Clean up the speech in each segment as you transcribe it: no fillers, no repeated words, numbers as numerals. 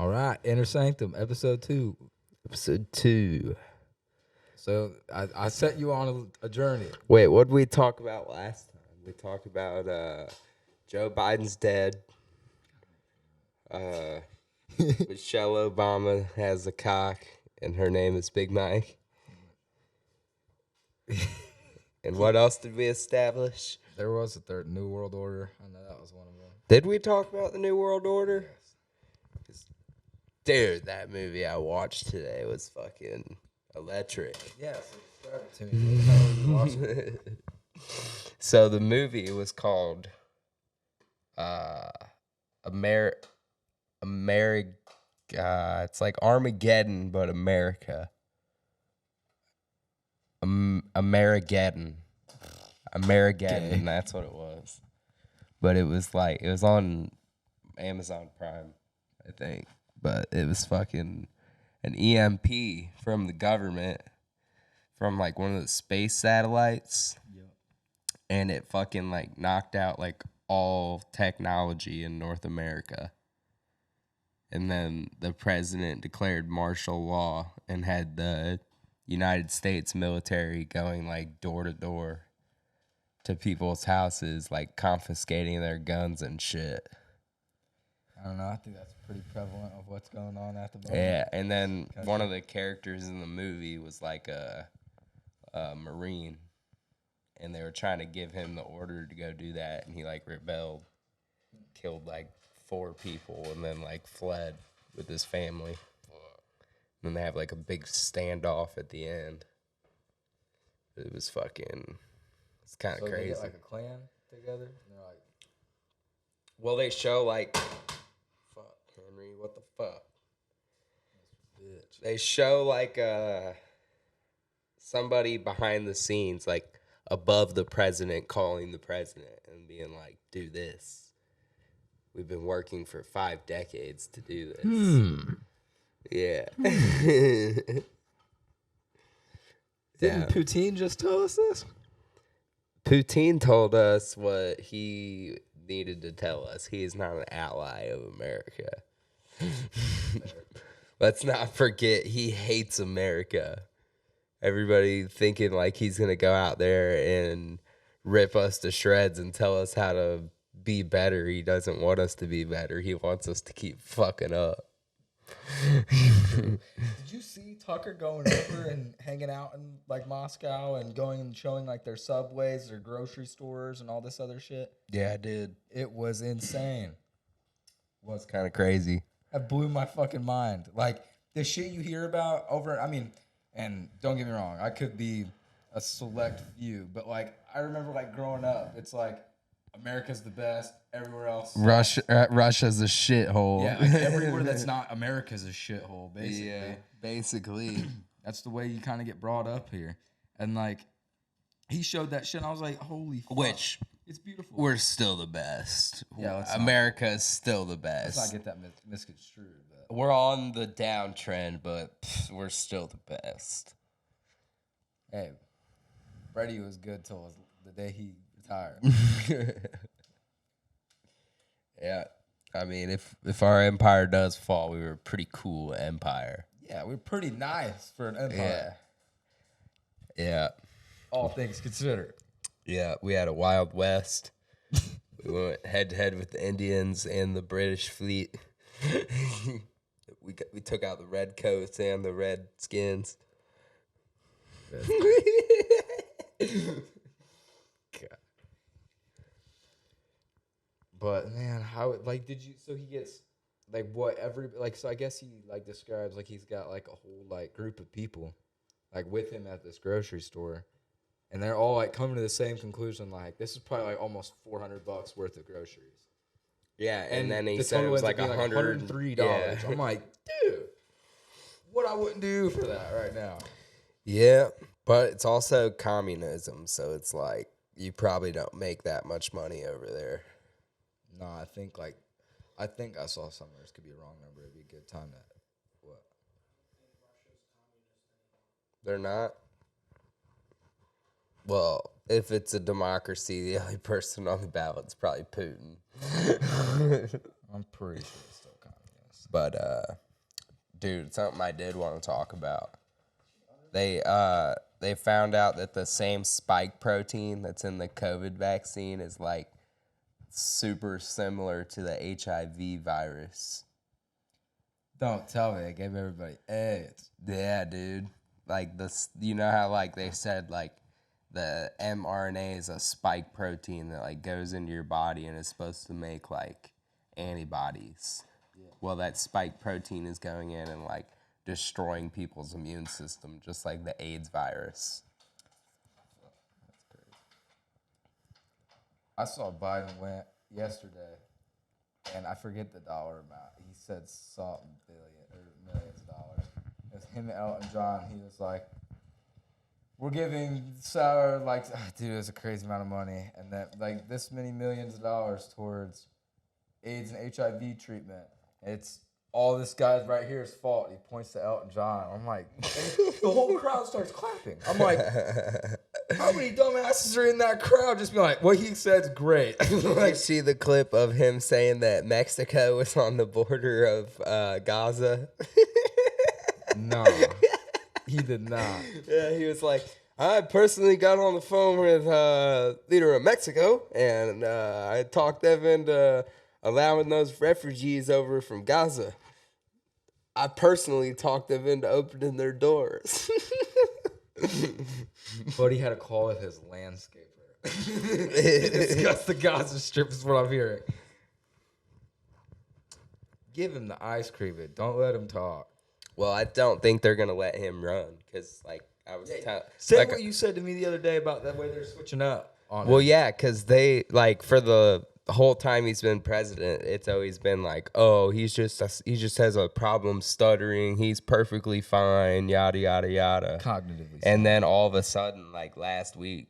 All right, Inner Sanctum, episode 2. Episode 2. So I set you on a journey. Wait, what did we talk about last time? We talked about Joe Biden's dead. Michelle Obama has a cock, and her name is Big Mike. And what else did we establish? There was a third New World Order. I know that was one of them. Did we talk about the New World Order? Dude, that movie I watched today was fucking electric. Yes, describe it to me. What the hell were you watching? So the movie was called it's like Armageddon, but America. Amerigeddon. Okay. That's what it was. But it was on Amazon Prime, I think. But it was fucking an EMP from the government, from like one of the space satellites. Yep. And it fucking like knocked out like all technology in North America. And then the president declared martial law and had the United States military going like door to door to people's houses, like confiscating their guns and shit. I don't know. I think that's pretty prevalent of what's going on at the moment. Yeah, and then one of the characters in the movie was like a Marine, and they were trying to give him the order to go do that, and he like rebelled, killed like 4 people, and then like fled with his family. And then they have like a big standoff at the end. It was fucking, it's kind of crazy. They get like a clan together, and they're like, well, they show like, fuck, Henry, what the fuck? bitch. They show like somebody behind the scenes, like above the president, calling the president and being like, do this. We've been working for 5 decades to do this. Yeah. Didn't Putin just tell us this? Putin told us what he needed to tell us. He is not an ally of America. Let's not forget, he hates America. Everybody thinking like he's going to go out there and rip us to shreds and tell us how to be better. He doesn't want us to be better. He wants us to keep fucking up. Did you see Tucker going over and hanging out in like Moscow and going and showing like their subways, their grocery stores, and all this other shit? Yeah, I did. It was insane. It was kind of crazy. That blew my fucking mind. Like the shit you hear about over. I mean, and don't get me wrong, I could be a select few, but like I remember like growing up, it's like America's the best. Everywhere else, Russia's a shithole. yeah, like everywhere that's not America's a shithole. Basically, Yeah, basically. that's the way you kind of get brought up here. And like, he showed that shit, and I was like, holy fuck. Which It's beautiful. we're still the best. Yeah, America is still the Let's not best. get that misconstrued. But We're on the downtrend, but we're still the best. hey, Brady was good till the day he retired. Yeah. I mean, if our empire does fall, we were a pretty cool empire. Yeah, we're pretty nice for an empire. Yeah. All things considered. Yeah, we had a Wild West. We went head to head with the Indians and the British fleet. We took out the red coats and the red skins. But man, how like did you? So he gets like what every like so I guess he like describes like he's got like a whole like group of people like with him at this grocery store, and they're all like coming to the same conclusion like this is probably like almost $400 worth of groceries. Yeah, and then he the said it total was ends like up being, $103. $103. I'm like, dude, what I wouldn't do for that right now. Yeah, but it's also communism, so it's like you probably don't make that much money over there. No, I think I saw somewhere. This could be a wrong number. It'd be a good time to what? They're not? Well, if it's a democracy, the only person on the ballot is probably Putin. I'm pretty sure it's still communist. but dude, something I did want to talk about. They found out that the same spike protein that's in the COVID vaccine is like super similar to the HIV virus. Don't tell me they gave everybody AIDS. Yeah, dude. Like this, you know how like they said like the mRNA is a spike protein that like goes into your body and is supposed to make like antibodies. Yeah. Well, that spike protein is going in and like destroying people's immune system, just like the AIDS virus. That's crazy. I saw Biden went yesterday, and I forget the dollar amount. He said something billion or millions of dollars. It was him and Elton John. He was like, "We're giving sour like, dude, it's a crazy amount of money, and that like this many millions of dollars towards AIDS and HIV treatment. It's all this guy's right here's fault." He points to Elton John. I'm like, and the whole crowd starts clapping. I'm like, how many dumbasses are in that crowd just being like, what he said's great? Like, see the clip of him saying that Mexico was on the border of Gaza? No, he did not. Yeah, he was like, I personally got on the phone with leader of Mexico, and I talked them into allowing those refugees over from Gaza. I personally talked them into opening their doors. But he had a call with his landscaper. Discuss the Gaza Strip is what I'm hearing. Give him the ice cream, but don't let him talk. Well, I don't think they're gonna let him run because, like, I was say like, what you said to me the other day about that way they're switching up. Well, yeah, because they like for the whole time he's been president, it's always been like, oh, he just has a problem stuttering. He's perfectly fine, yada yada yada. Cognitively. And then all of a sudden, like last week,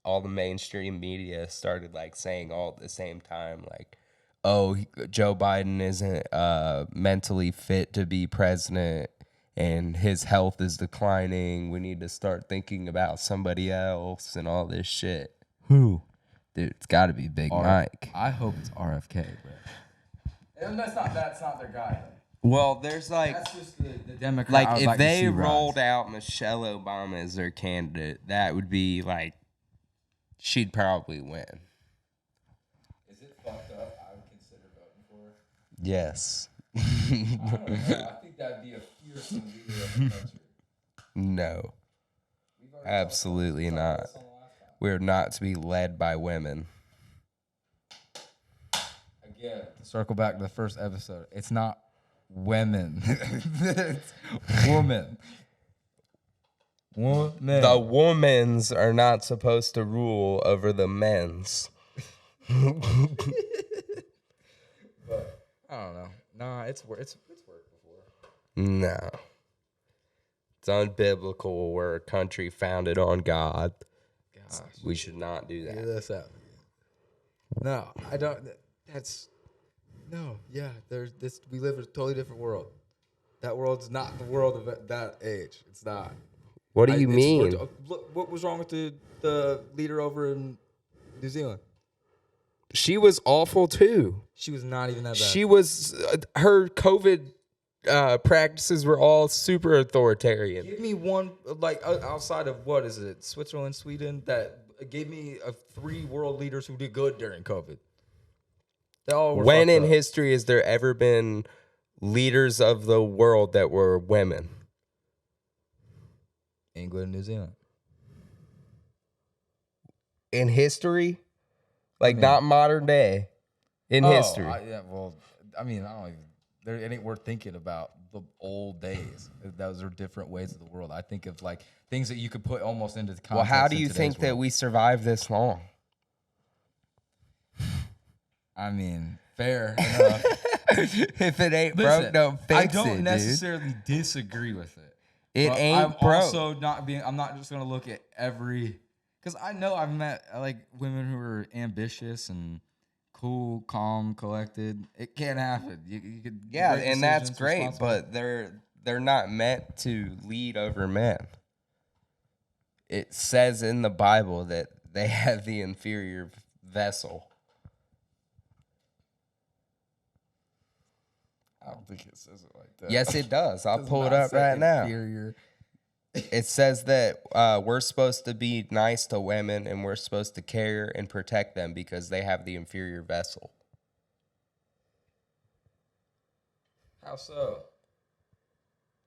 all the mainstream media started like saying all at the same time, like, oh, Joe Biden isn't mentally fit to be president and his health is declining. We need to start thinking about somebody else and all this shit. Who? Dude, it's got to be Big Mike. I hope it's RFK, bro. And that's not their guy. Well, there's like... That's just the Democrat. Like, if they rolled out Michelle Obama as their candidate, that would be like... She'd probably win. Is it fucked up? I would consider voting for her. Yes. I don't know. I think that'd be a fearsome leader of the country. No. Absolutely not. We're not to be led by women. Again, to circle back to the first episode, it's not women. It's woman. Woman. The womans are not supposed to rule over the men's. But I don't know. Nah, it's worked before. No. It's unbiblical. We're a country founded on God. Gosh. We should not do that. Figure this out. No, I don't. That's no. Yeah, there's this. We live in a totally different world. That world's not the world of that age. It's not. What do you mean? Look, what was wrong with the leader over in New Zealand? She was awful too. She was not even that bad. She was. Her COVID practices were all super authoritarian. Give me one, like, outside of, what is it, Switzerland, Sweden, that gave me 3 world leaders who did good during COVID. They all were when in up. history has there ever been leaders of the world that were women? England and New Zealand. In history? Like, not modern day. In history. I don't even... It ain't worth thinking about the old days. Those are different ways of the world. I think of like things that you could put almost into the context. Well, how do you think that we survived this long? I mean, fair enough. If it ain't broke, don't fix it. I don't necessarily disagree with it. It ain't broke. I'm not just gonna look at every, because I know I've met like women who are ambitious and cool, calm, collected. It can't happen. You could and that's great, but they're not meant to lead over men. It says in the Bible that they have the inferior vessel. think it says it like that. Yes, it does. I'll Does pull it not up say right now. inferior. It says that we're supposed to be nice to women and we're supposed to care and protect them because they have the inferior vessel. How so?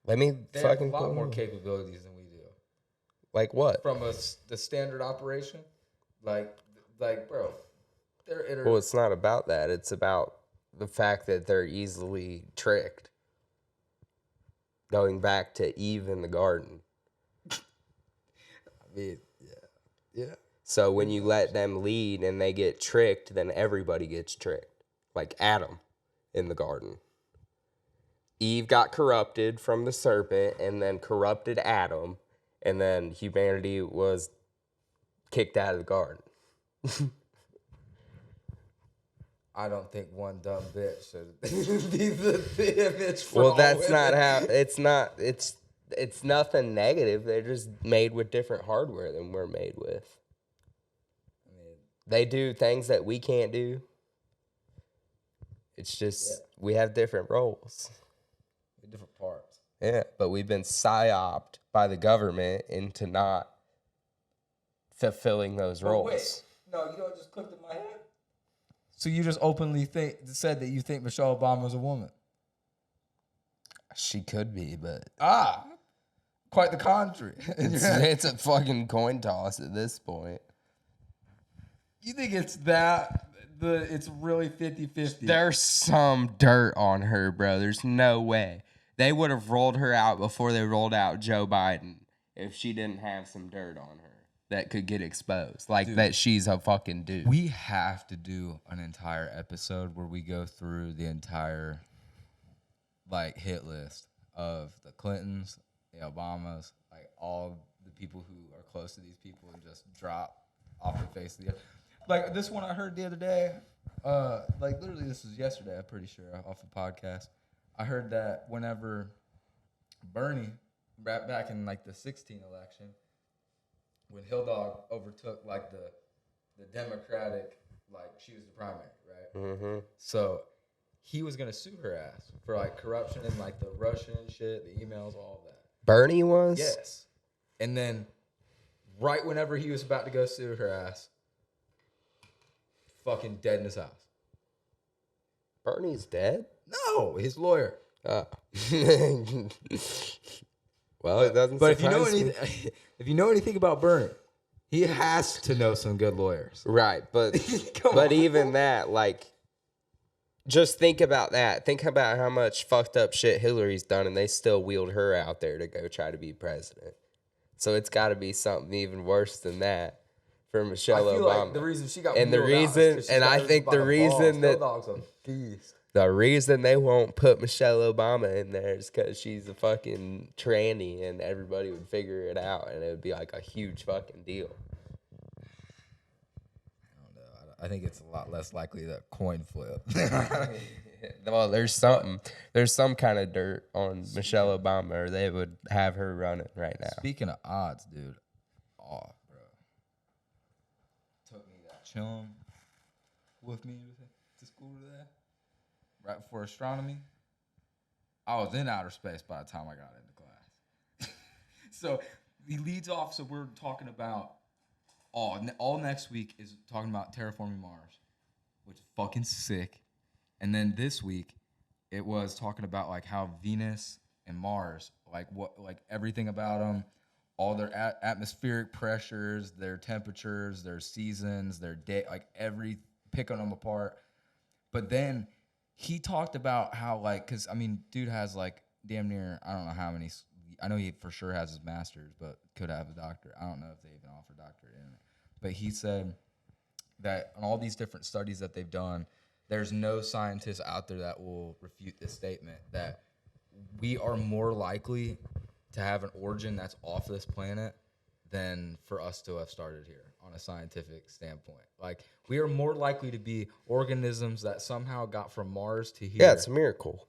Let me They have a fucking lot pull more it up. capabilities than we do. Like what? From the standard operation, like bro, they're Well, it's not about that. It's about the fact that they're easily tricked. Going back to Eve in the garden. I mean, yeah. So when you let them lead and they get tricked, then everybody gets tricked. Like Adam in the garden. Eve got corrupted from the serpent and then corrupted Adam, and then humanity was kicked out of the garden. I don't think one dumb bitch should be the image for Well, all that's women. not how. It's nothing negative. They're just made with different hardware than we're made with. I mean, They do things that we can't do. It's just we have different roles. different parts. Yeah, but we've been psyoped by the government into not fulfilling those roles. Wait, no, you know what just clicked in my head? So you just openly said that you think Michelle Obama is a woman? She could be, but Quite the contrary. it's a fucking coin toss at this point. You think it's it's really 50-50? There's some dirt on her, bro. There's no way. They would have rolled her out before they rolled out Joe Biden if she didn't have some dirt on her that could get exposed. Like, dude, that she's a fucking dude. We have to do an entire episode where we go through the entire, like, hit list of the Clintons, the Obamas, like, all the people who are close to these people and just drop off the face of the earth. Like, this one I heard the other day, like, literally this was yesterday, I'm pretty sure, off a podcast. I heard that whenever Bernie, back in, like, the 16 election, when Hill Dog overtook, like, the Democratic, like, she was the primary, right? Mm-hmm. So he was going to sue her ass for, like, corruption and, like, the Russian shit, the emails, all of that. Bernie was? Yes. And then right whenever he was about to go sue her ass, fucking dead in his house. Bernie's dead? No, his lawyer. Well, it doesn't. But surprise me. if you know anything about Bernie, he has to know some good lawyers. Right, but even that, like, just think about that. Think about how much fucked up shit Hillary's done, and they still wheeled her out there to go try to be president. So it's got to be something even worse than that for Michelle I feel Obama. like the reason she got And the wheeled out is reason, 'cause and she's I got think by the balls. reason that Hill Dog's a beast. the reason they won't put Michelle Obama in there is because she's a fucking tranny, and everybody would figure it out, and it would be like a huge fucking deal. I think it's a lot less likely that coin flip. Well, there's some kind of dirt on Michelle Obama, or they would have her running right now. Speaking of odds, dude. Oh, bro. Took me that chum with me to school today. Right before astronomy. I was in outer space by the time I got into class. So he leads off, so we're talking about all next week is talking about terraforming Mars, which is fucking sick. And then this week, it was talking about like how Venus and Mars, like everything about them, all their atmospheric pressures, their temperatures, their seasons, their day, like picking them apart. But then he talked about how, like, because I mean, dude has like damn near, I don't know how many. I know he for sure has his master's, but could have a doctorate. I don't know if they even offer doctorate in it. But he said that on all these different studies that they've done, there's no scientists out there that will refute this statement that we are more likely to have an origin that's off this planet than for us to have started here on a scientific standpoint. Like, we are more likely to be organisms that somehow got from Mars to here. Yeah, it's a miracle.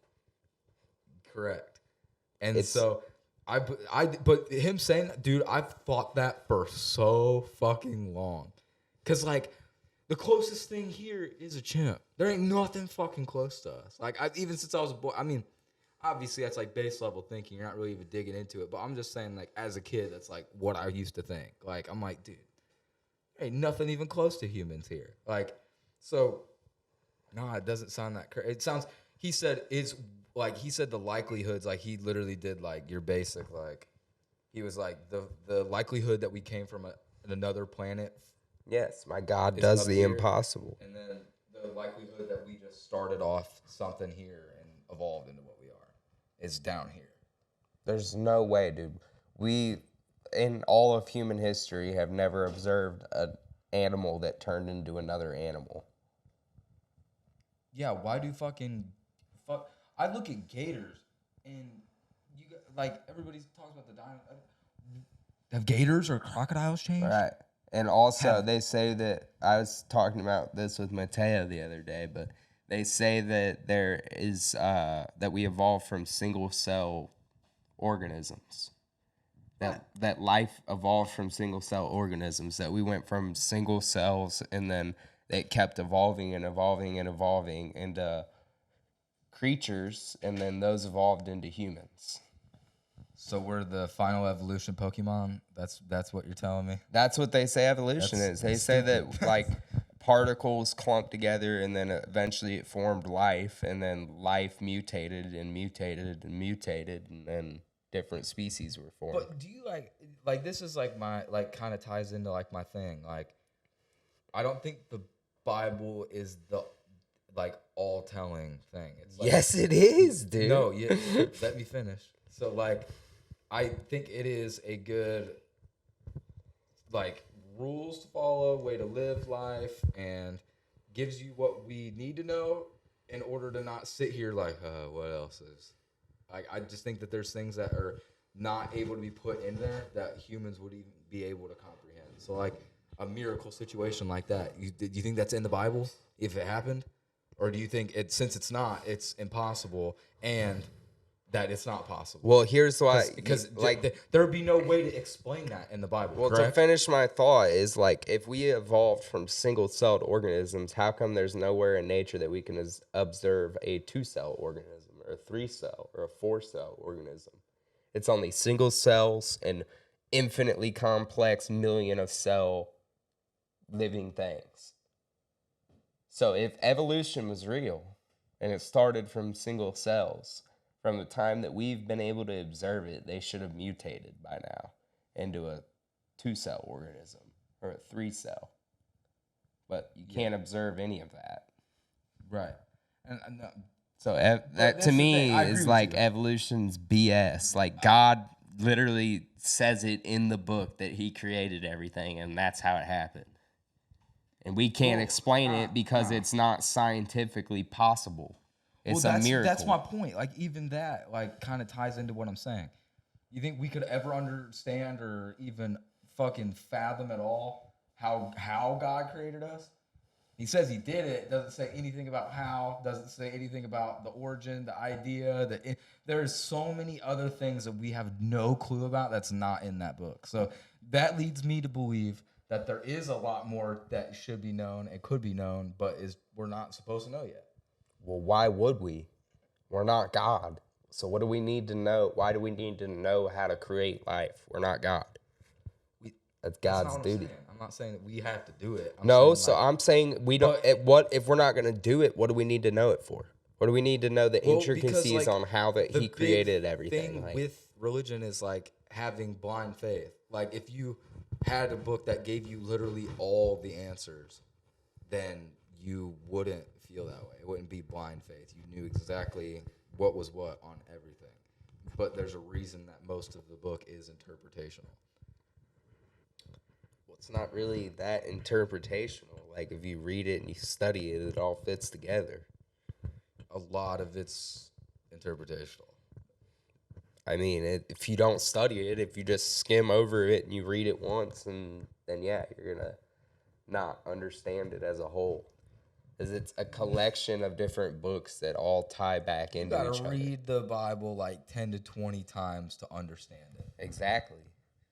Correct. And so but him saying that, dude, I've thought that for so fucking long. Because, like, the closest thing here is a chimp. There ain't nothing fucking close to us. Like, even since I was a boy, I mean, obviously that's like base level thinking. You're not really even digging into it. But I'm just saying, like, as a kid, that's like what I used to think. Like, I'm like, dude, ain't nothing even close to humans here. Like, so, no, it doesn't sound that crazy. It sounds, he said the likelihoods, like, he literally did, like, your basic, like, he was like, the likelihood that we came from another planet. Yes, my God does the impossible. And then the likelihood that we just started off something here and evolved into what we are is down here. There's no way, dude. We, in all of human history, have never observed an animal that turned into another animal. Yeah, why do I look at gators and like everybody talks about the dinosaurs. Have gators or crocodiles changed? Right. And also, they say that, I was talking about this with Mateo the other day, but they say that there is, that we evolved from single cell organisms. That life evolved from single cell organisms, that we went from single cells and then it kept evolving and evolving and evolving into creatures, and then those evolved into humans. So we're the final evolution Pokemon? That's what you're telling me? That's what they say evolution is. They say that, like, particles clumped together and then eventually it formed life, and then life mutated and mutated and mutated, and then different species were formed. But do you like this is like my, like, kind of ties into like my thing. Like, I don't think the Bible is the, like, all-telling thing. It's like, yes, it is, dude. No, let me finish. So, like, I think it is a good, like, rules to follow, way to live life, and gives you what we need to know in order to not sit here like, what else is? I just think that there's things that are not able to be put in there that humans would even be able to comprehend. So, like, a miracle situation like that, do you think that's in the Bible if it happened? Or do you think since it's not, it's impossible, and that it's not possible? Well, here's why. Because there would be no way to explain that in the Bible. Well, correct? to finish my thought is, like, if we evolved from single-celled organisms, how come there's nowhere in nature that we can observe a 2-cell organism or a 3-cell or a 4-cell organism? It's only single cells and infinitely complex million of cell living things. So if evolution was real and it started from single cells, from the time that we've been able to observe it, they should have mutated by now into a 2-cell organism or a 3-cell. But you can't observe any of that. Right. And so that to me is like evolution's BS. Like, God literally says it in the book that he created everything, and that's how it happened. And we can't explain it because it's not scientifically possible. It's a miracle. That's my point. Like, even that, like, kind of ties into what I'm saying. You think we could ever understand or even fucking fathom at all how God created us? He says he did it. Doesn't say anything about how. Doesn't say anything about the origin, the idea. There's so many other things that we have no clue about that's not in that book. So that leads me to believe that there is a lot more that should be known and could be known, but we're not supposed to know yet. Well, why would we? We're not God. So what do we need to know? Why do we need to know how to create life? We're not God. That's God's duty. I'm not saying that we have to do it. I'm saying we don't. What if we're not going to do it? What do we need to know it for? What do we need to know the intricacies on how that he created everything? The thing with religion is like having blind faith. Like, if you had a book that gave you literally all the answers, then you wouldn't feel that way. It wouldn't be blind faith. You knew exactly what was what on everything. But there's a reason that most of the book is interpretational. Well, it's not really that interpretational. Like, if you read it and you study it, it all fits together. A lot of it's interpretational. I mean, if you don't study it, if you just skim over it and you read it once, then yeah, you're going to not understand it as a whole. Because it's a collection of different books that all tie back into each other. You gotta read the Bible like 10 to 20 times to understand it. Exactly.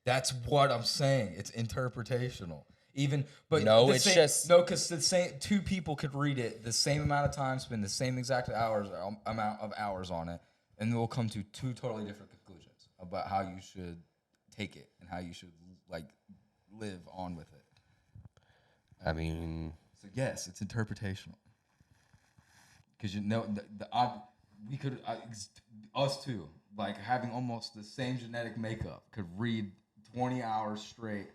That's what I'm saying. It's interpretational. Because the same two people could read it the same amount of time, spend the same exact amount of hours on it, and we'll come to two totally different conclusions about how you should take it and how you should like live on with it. I mean, so yes, it's interpretational. Because we could us too, like having almost the same genetic makeup, could read 20 hours straight.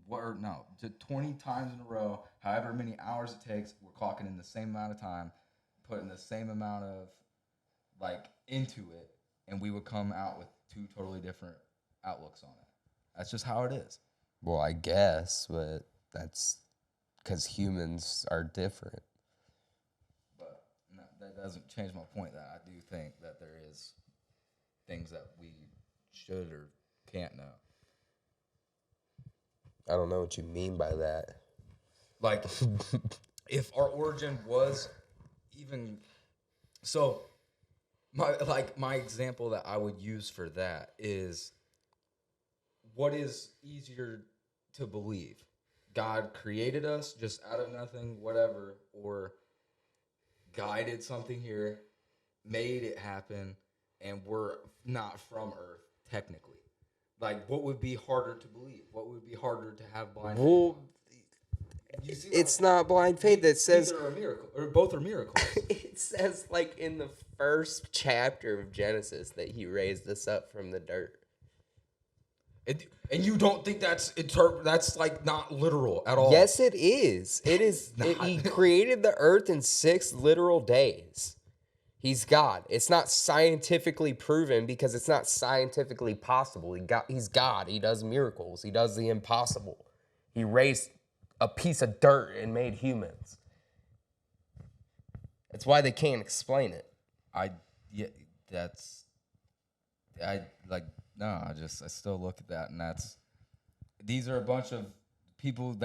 20 times in a row, however many hours it takes, we're clocking in the same amount of time, putting the same amount of like into it, and we would come out with two totally different outlooks on it. That's just how it is. well, I guess, but that's because humans are different. But no, that doesn't change my point that I do think that there is things that we should or can't know. I don't know what you mean by that. Like, if our origin was even... So, my example that I would use for that is, what is easier to believe? God created us just out of nothing, whatever, or God did something here, made it happen, and we're not from Earth, technically. Like, what would be harder to believe? What would be harder to have blind faith? It's not blind faith. That says either a miracle, or both are miracles. It says, like, in the first chapter of Genesis that he raised us up from the dirt. And you don't think that's like not literal at all? Yes, it is. It is. He created the earth in 6 literal days. He's God. It's not scientifically proven because it's not scientifically possible. He's God. He does miracles. He does the impossible. He raised a piece of dirt and made humans. That's why they can't explain it. I still look at that, and these are a bunch of people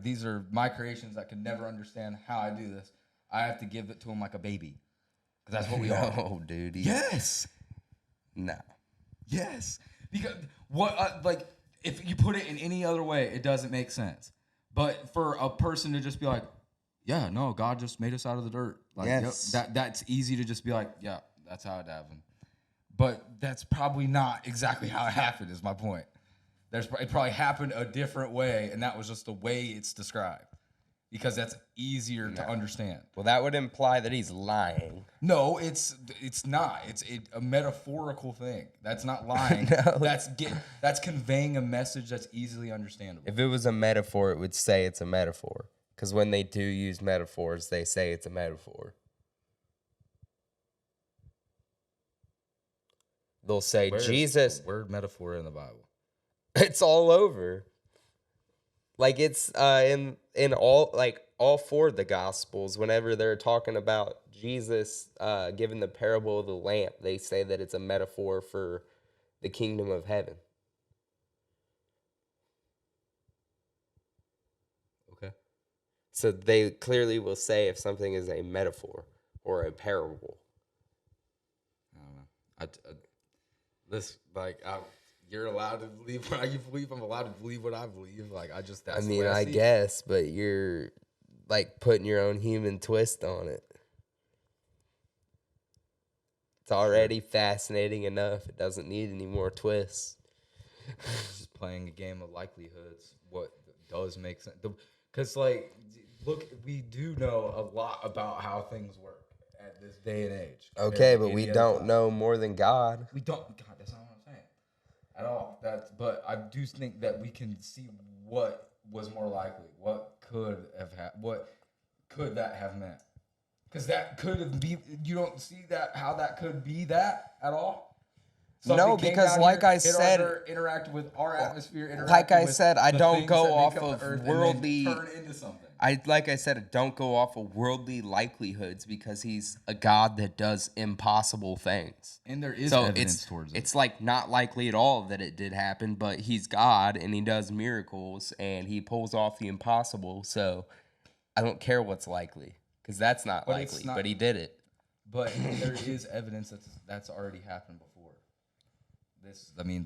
these are my creations that can never understand how I do this. I have to give it to them like a baby. Because that's what we are. No, dude. Yes. No. Yes. Because if you put it in any other way, it doesn't make sense. But for a person to just be like, yeah, no, God just made us out of the dirt. Like, yes. Yep, that's easy to just be like, yeah, that's how it happened. But that's probably not exactly how it happened, is my point. It probably happened a different way, and that was just the way it's described. Because that's easier to understand. Well, that would imply that he's lying. No, it's not. It's a metaphorical thing. That's not lying. No. That's conveying a message that's easily understandable. If it was a metaphor, it would say it's a metaphor. Because when they do use metaphors, they say it's a metaphor. They'll say Jesus. The word metaphor in the Bible. It's all over. Like it's in all 4 of the Gospels, whenever they're talking about Jesus giving the parable of the lamp, they say that it's a metaphor for the kingdom of heaven. Okay. So they clearly will say if something is a metaphor or a parable. I don't know. You're allowed to believe what you believe. I'm allowed to believe what I believe. I guess, but you're like putting your own human twist on it. It's already fascinating enough. It doesn't need any more twists. Just playing a game of likelihoods. What does make sense? Because, look, we do know a lot about how things work at this day and age. Okay, but we don't know more than God. We don't. God, that's not what I'm saying at all. But I do think that we can see what was more likely. What could that have meant? Because that could have been. You don't see that how that could be that at all. No, because like I said, interact with our atmosphere. Like I said, I don't go off of worldly. Turn into something. I don't go off of worldly likelihoods because he's a God that does impossible things. And there is evidence towards it. It's not likely at all that it did happen, but he's God and he does miracles and he pulls off the impossible. So I don't care what's likely because that's not likely, but he did it. But there is evidence that's already happened before.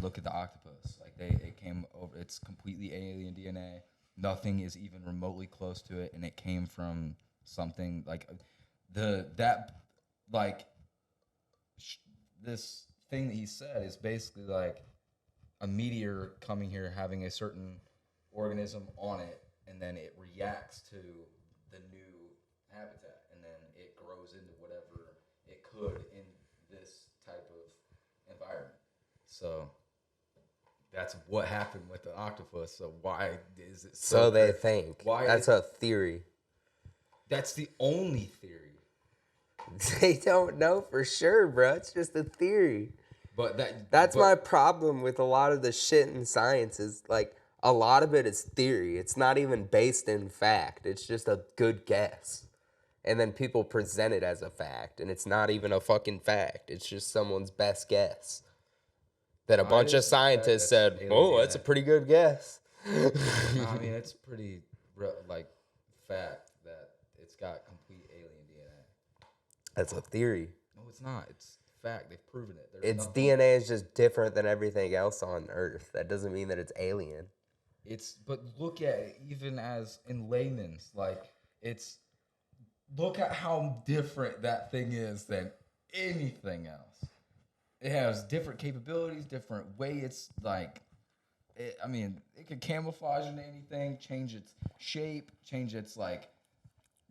Look at the octopus. It came over. It's completely alien DNA. Nothing is even remotely close to it, and it came from something this thing that he said is basically like a meteor coming here having a certain organism on it, and then it reacts to the new habitat, and then it grows into whatever it could in this type of environment. So that's what happened with the octopus. So why is it so they think. Why that's a theory. That's the only theory. They don't know for sure, bro. It's just a theory. But that's my problem with a lot of the shit in science is like a lot of it is theory. It's not even based in fact. It's just a good guess. And then people present it as a fact, and it's not even a fucking fact. It's just someone's best guess. That a bunch of scientists said, "Oh, that's a pretty good guess." I mean, it's pretty like fact that it's got complete alien DNA. That's a theory. No, it's not. It's fact. They've proven it. Its DNA is just different than everything else on Earth. That doesn't mean that it's alien. But look at it, even as in layman's, like look at how different that thing is than anything else. It has different capabilities, different way. It's like, it can camouflage into anything, change its shape, change its like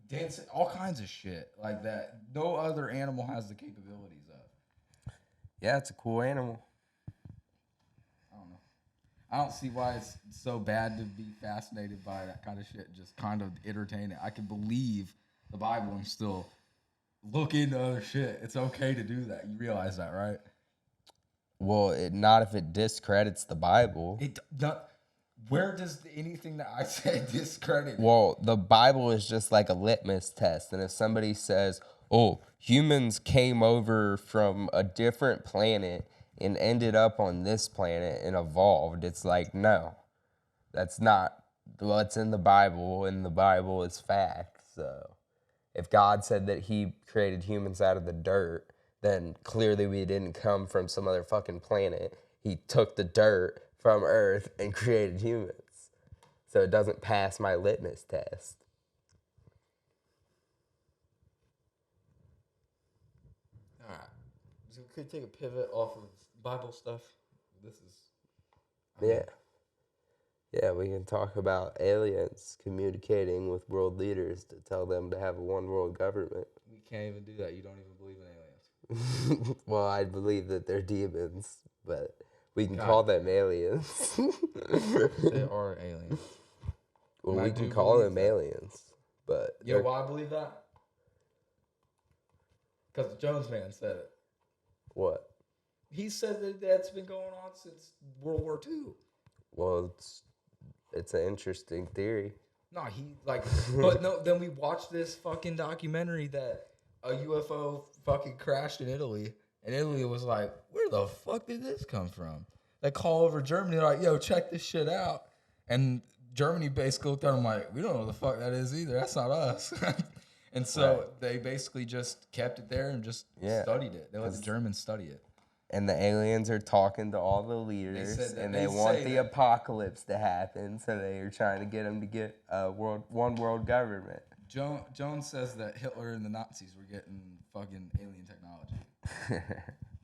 density, all kinds of shit like that. No other animal has the capabilities of. Yeah, it's a cool animal. I don't know. I don't see why it's so bad to be fascinated by that kind of shit. Just kind of entertain it. I can believe the Bible and still look into other shit. It's okay to do that. You realize that, right? Well, not if it discredits the Bible. Where does anything that I say discredit it? Well, the Bible is just like a litmus test. And if somebody says, oh, humans came over from a different planet and ended up on this planet and evolved, it's like, no, that's not what's in the Bible, and the Bible is fact. So if God said that he created humans out of the dirt, then clearly we didn't come from some other fucking planet. He took the dirt from Earth and created humans. So it doesn't pass my litmus test. All right. So we could take a pivot off of Bible stuff. This is... Yeah, we can talk about aliens communicating with world leaders to tell them to have a one world government. We can't even do that. You don't even believe in aliens. Well, I believe that they're demons, but we can call them aliens. They are aliens. Well, we can call them aliens, but... You know why I believe that? Because the Jones man said it. What? He said that that's been going on since World War II. Well, it's an interesting theory. No, but no, then we watched this fucking documentary that a UFO fucking crashed in Italy, and Italy was like, where the fuck did this come from? They call over Germany, they're like, yo, check this shit out. And Germany basically looked at them like, we don't know what the fuck that is either. That's not us. And so they basically just kept it there and just studied it. They let the Germans study it. And the aliens are talking to all the leaders, and they want the apocalypse to happen, so they are trying to get them to get one world government. Jones says that Hitler and the Nazis were getting fucking alien technology,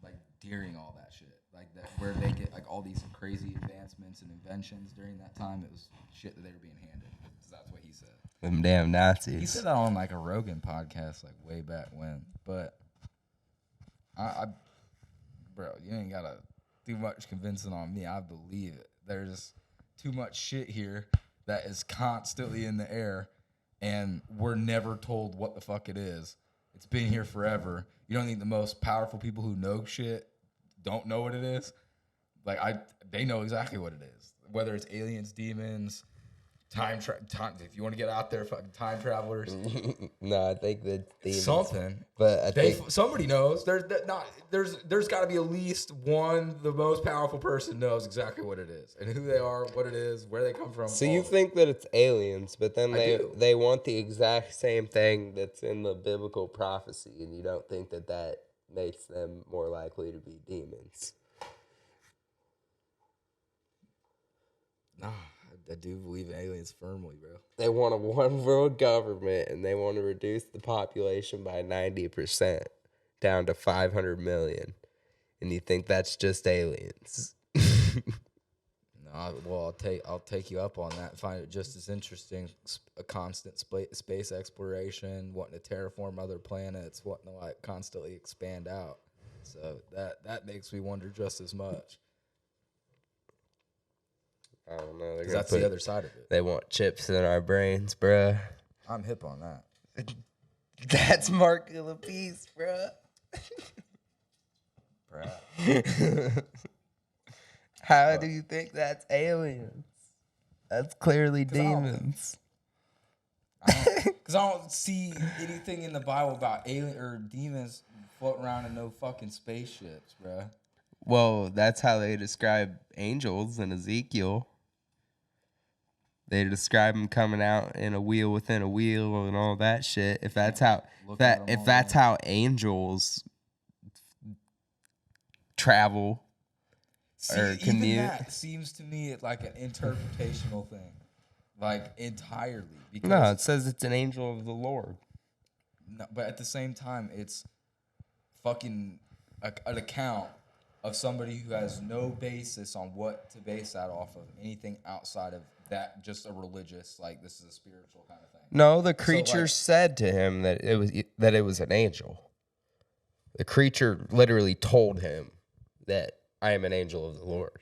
like during all that shit, like that where they get like all these crazy advancements and inventions during that time. It was shit that they were being handed. That's what he said. Them damn Nazis. He said that on like a Rogan podcast, like way back when. But bro, you ain't gotta do much convincing on me. I believe it. There's too much shit here that is constantly in the air, and we're never told what the fuck it is. It's been here forever. You don't think the most powerful people who know shit don't know what it is? Like they know exactly what it is. Whether it's aliens, demons, time. If you want to get out there, fucking time travelers. No, I think that something. But I think somebody knows. There's got to be at least one. The most powerful person knows exactly what it is and who they are, what it is, where they come from. So you think that it's aliens, but then they want the exact same thing that's in the biblical prophecy, and you don't think that makes them more likely to be demons? Nah. I do believe in aliens firmly, bro. They want a one world government, and they want to reduce the population by 90% down to 500 million. And you think that's just aliens. No, well, I'll take you up on that and find it just as interesting. A constant space exploration, wanting to terraform other planets, wanting to like constantly expand out. So that makes me wonder just as much. I don't know. Because that's the other side of it. They want chips in our brains, bruh. I'm hip on that. That's Mark Piece, bruh. How do you think that's aliens? That's clearly demons. Because I don't see anything in the Bible about alien or demons floating around in no fucking spaceships, bruh. Well, that's how they describe angels in Ezekiel. They describe them coming out in a wheel within a wheel and all that shit. If that's how angels travel or commute, even that seems to me like an interpretational thing, like entirely. Because no, it says it's an angel of the Lord. No, but at the same time, it's fucking an account of somebody who has no basis on what to base that off of, anything outside of that, just a religious, like this is a spiritual kind of thing. No, the creature said to him that it was an angel. The creature literally told him that I am an angel of the Lord.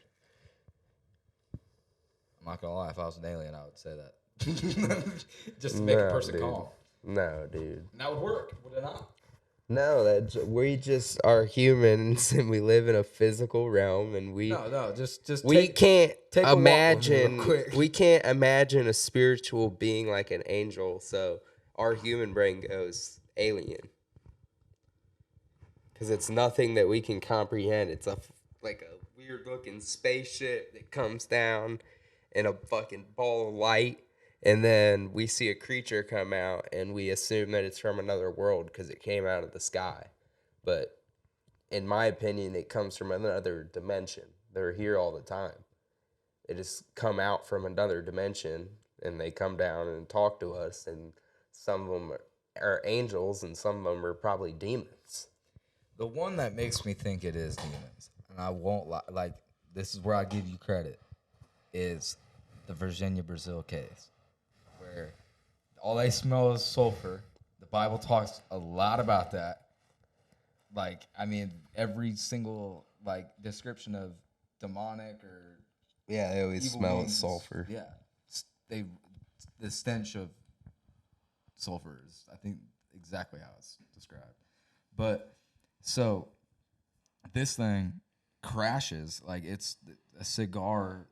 I'm not gonna lie, if I was an alien, I would say that. Just to make a person calm. No, dude. And that would work, would it not? No, we just are humans and we live in a physical realm and can't imagine a spiritual being like an angel, so our human brain goes alien. Because it's nothing that we can comprehend. It's like a weird looking spaceship that comes down in a fucking ball of light. And then we see a creature come out, and we assume that it's from another world because it came out of the sky. But in my opinion, it comes from another dimension. They're here all the time. They just come out from another dimension, and they come down and talk to us. And some of them are angels, and some of them are probably demons. The one that makes me think it is demons, and I won't lie, like, this is where I give you credit, is the Virginia Brazil case. Where all they smell is sulfur. The Bible talks a lot about that. Like, I mean, every single like description of demonic or they always smell sulfur. Yeah, the stench of sulfur is, I think, exactly how it's described. But so this thing crashes, like it's a cigar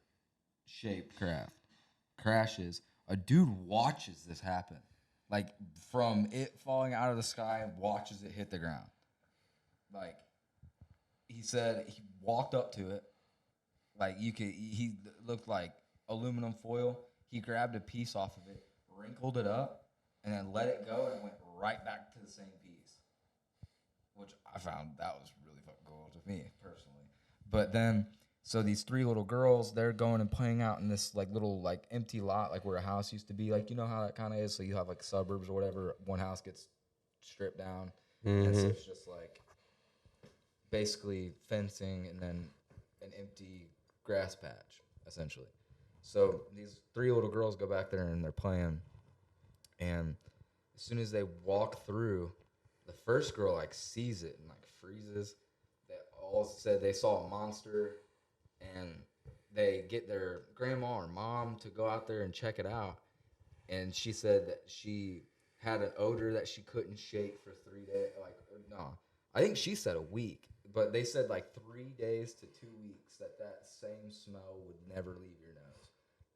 shaped craft crashes. A dude watches this happen, like from it falling out of the sky, watches it hit the ground. Like he said, he walked up to it, like he looked like aluminum foil. He grabbed a piece off of it, wrinkled it up, and then let it go, and it went right back to the same piece. Which I found that was really fucking cool to me personally. But then, so these three little girls, they're going and playing out in this like little like empty lot, like where a house used to be. Like, you know how that kind of is. So you have like suburbs or whatever. One house gets stripped down, and so it's just like basically fencing and then an empty grass patch essentially. So these three little girls go back there and they're playing, and as soon as they walk through, the first girl like sees it and like freezes. They all said they saw a monster. And they get their grandma or mom to go out there and check it out. And she said that she had an odor that she couldn't shake for 3 days. Like, no, I think she said a week. But they said like 3 days to 2 weeks that same smell would never leave your nose.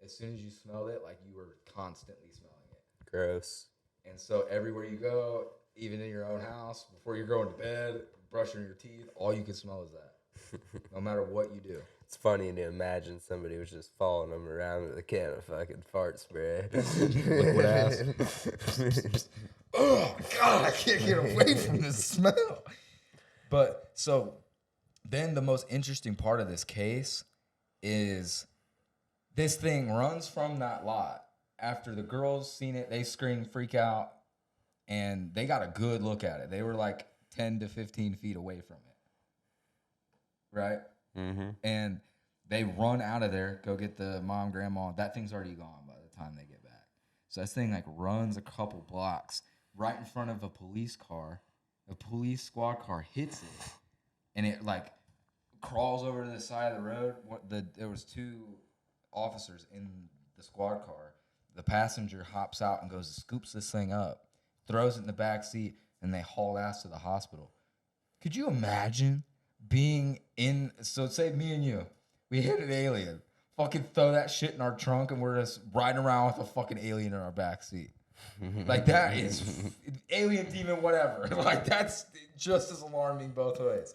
As soon as you smelled it, like you were constantly smelling it. Gross. And so everywhere you go, even in your own house, before you're going to bed, brushing your teeth, all you can smell is that. No matter what you do. It's funny to imagine somebody was just following them around with a can of fucking fart spray. Liquid ass. Oh, God, I can't get away from this smell. But so then the most interesting part of this case is this thing runs from that lot. After the girls seen it, they scream, freak out, and they got a good look at it. They were like 10 to 15 feet away from it. Right? Mm-hmm. And they run out of there, go get the mom, grandma. That thing's already gone by the time they get back. So this thing like runs a couple blocks right in front of a police car. A police squad car hits it, and it like crawls over to the side of the road. There was 2 officers in the squad car. The passenger hops out and goes, scoops this thing up, throws it in the back seat, and they haul ass to the hospital. Could you imagine being in? So say me and you, we hit an alien, fucking throw that shit in our trunk, and we're just riding around with a fucking alien in our back seat. Like that is alien demon, whatever. Like that's just as alarming both ways.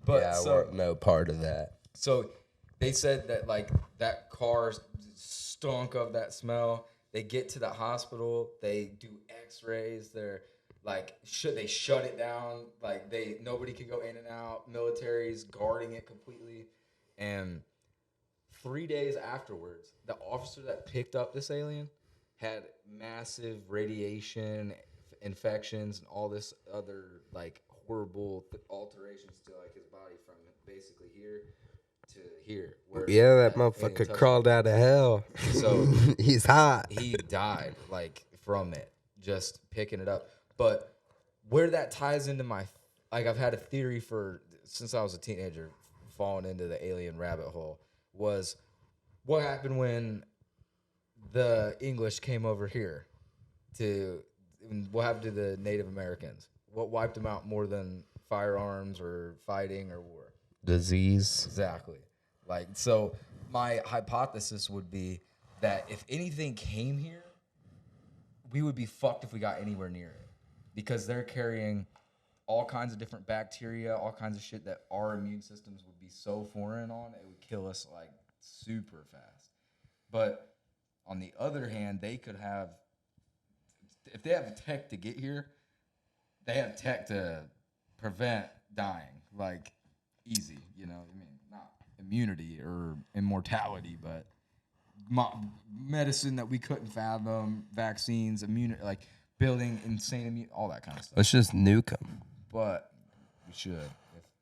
But yeah, I want no part of that. So they said that like that car stunk of that smell. They get to the hospital, they do X-rays. They're like, they shut it down. Like nobody can go in and out. Military's guarding it completely. And 3 days afterwards, the officer that picked up this alien had massive radiation infections and all this other like horrible alterations to like his body from basically here to here. Yeah, that motherfucker crawled out of hell. So he's hot. He died like from it, just picking it up. But where that ties into I've had a theory since I was a teenager, falling into the alien rabbit hole, was what happened when the English came over here what happened to the Native Americans? What wiped them out more than firearms or fighting or war? Disease. Exactly. Like, so my hypothesis would be that if anything came here, we would be fucked if we got anywhere near it, because they're carrying all kinds of different bacteria, all kinds of shit that our immune systems would be so foreign on, it would kill us like super fast. But on the other hand, they could have, if they have tech to get here, they have tech to prevent dying, like easy, you know. I mean, not immunity or immortality, but medicine that we couldn't fathom, vaccines, like building insane immune, all that kind of stuff. Let's just nuke them. But we should.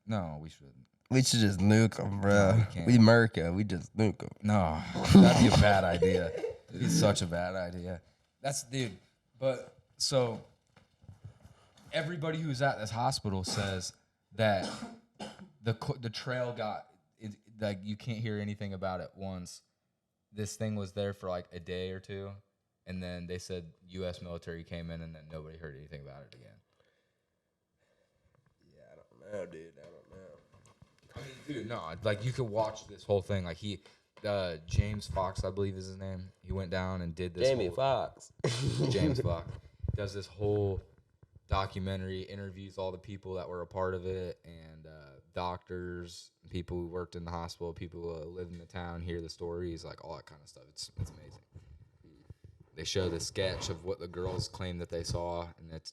No, we shouldn't. We should just nuke them, bro. No, we America. We just nuke them. No, that'd be a bad idea. It'd be such a bad idea. Dude. But so everybody who's at this hospital says that the trail like you can't hear anything about it once. This thing was there for like a day or two, and then they said U.S. military came in, and then nobody heard anything about it again. Yeah, I don't know, dude. I don't know. I mean, dude, no. Like, you could watch this whole thing. Like, James Fox, I believe is his name. He went down and did this. Fox. James Fox does this whole documentary, interviews all the people that were a part of it, and doctors, people who worked in the hospital, people who lived in the town, hear the stories, like all that kind of stuff. It's amazing. They show the sketch of what the girls claim that they saw, and that's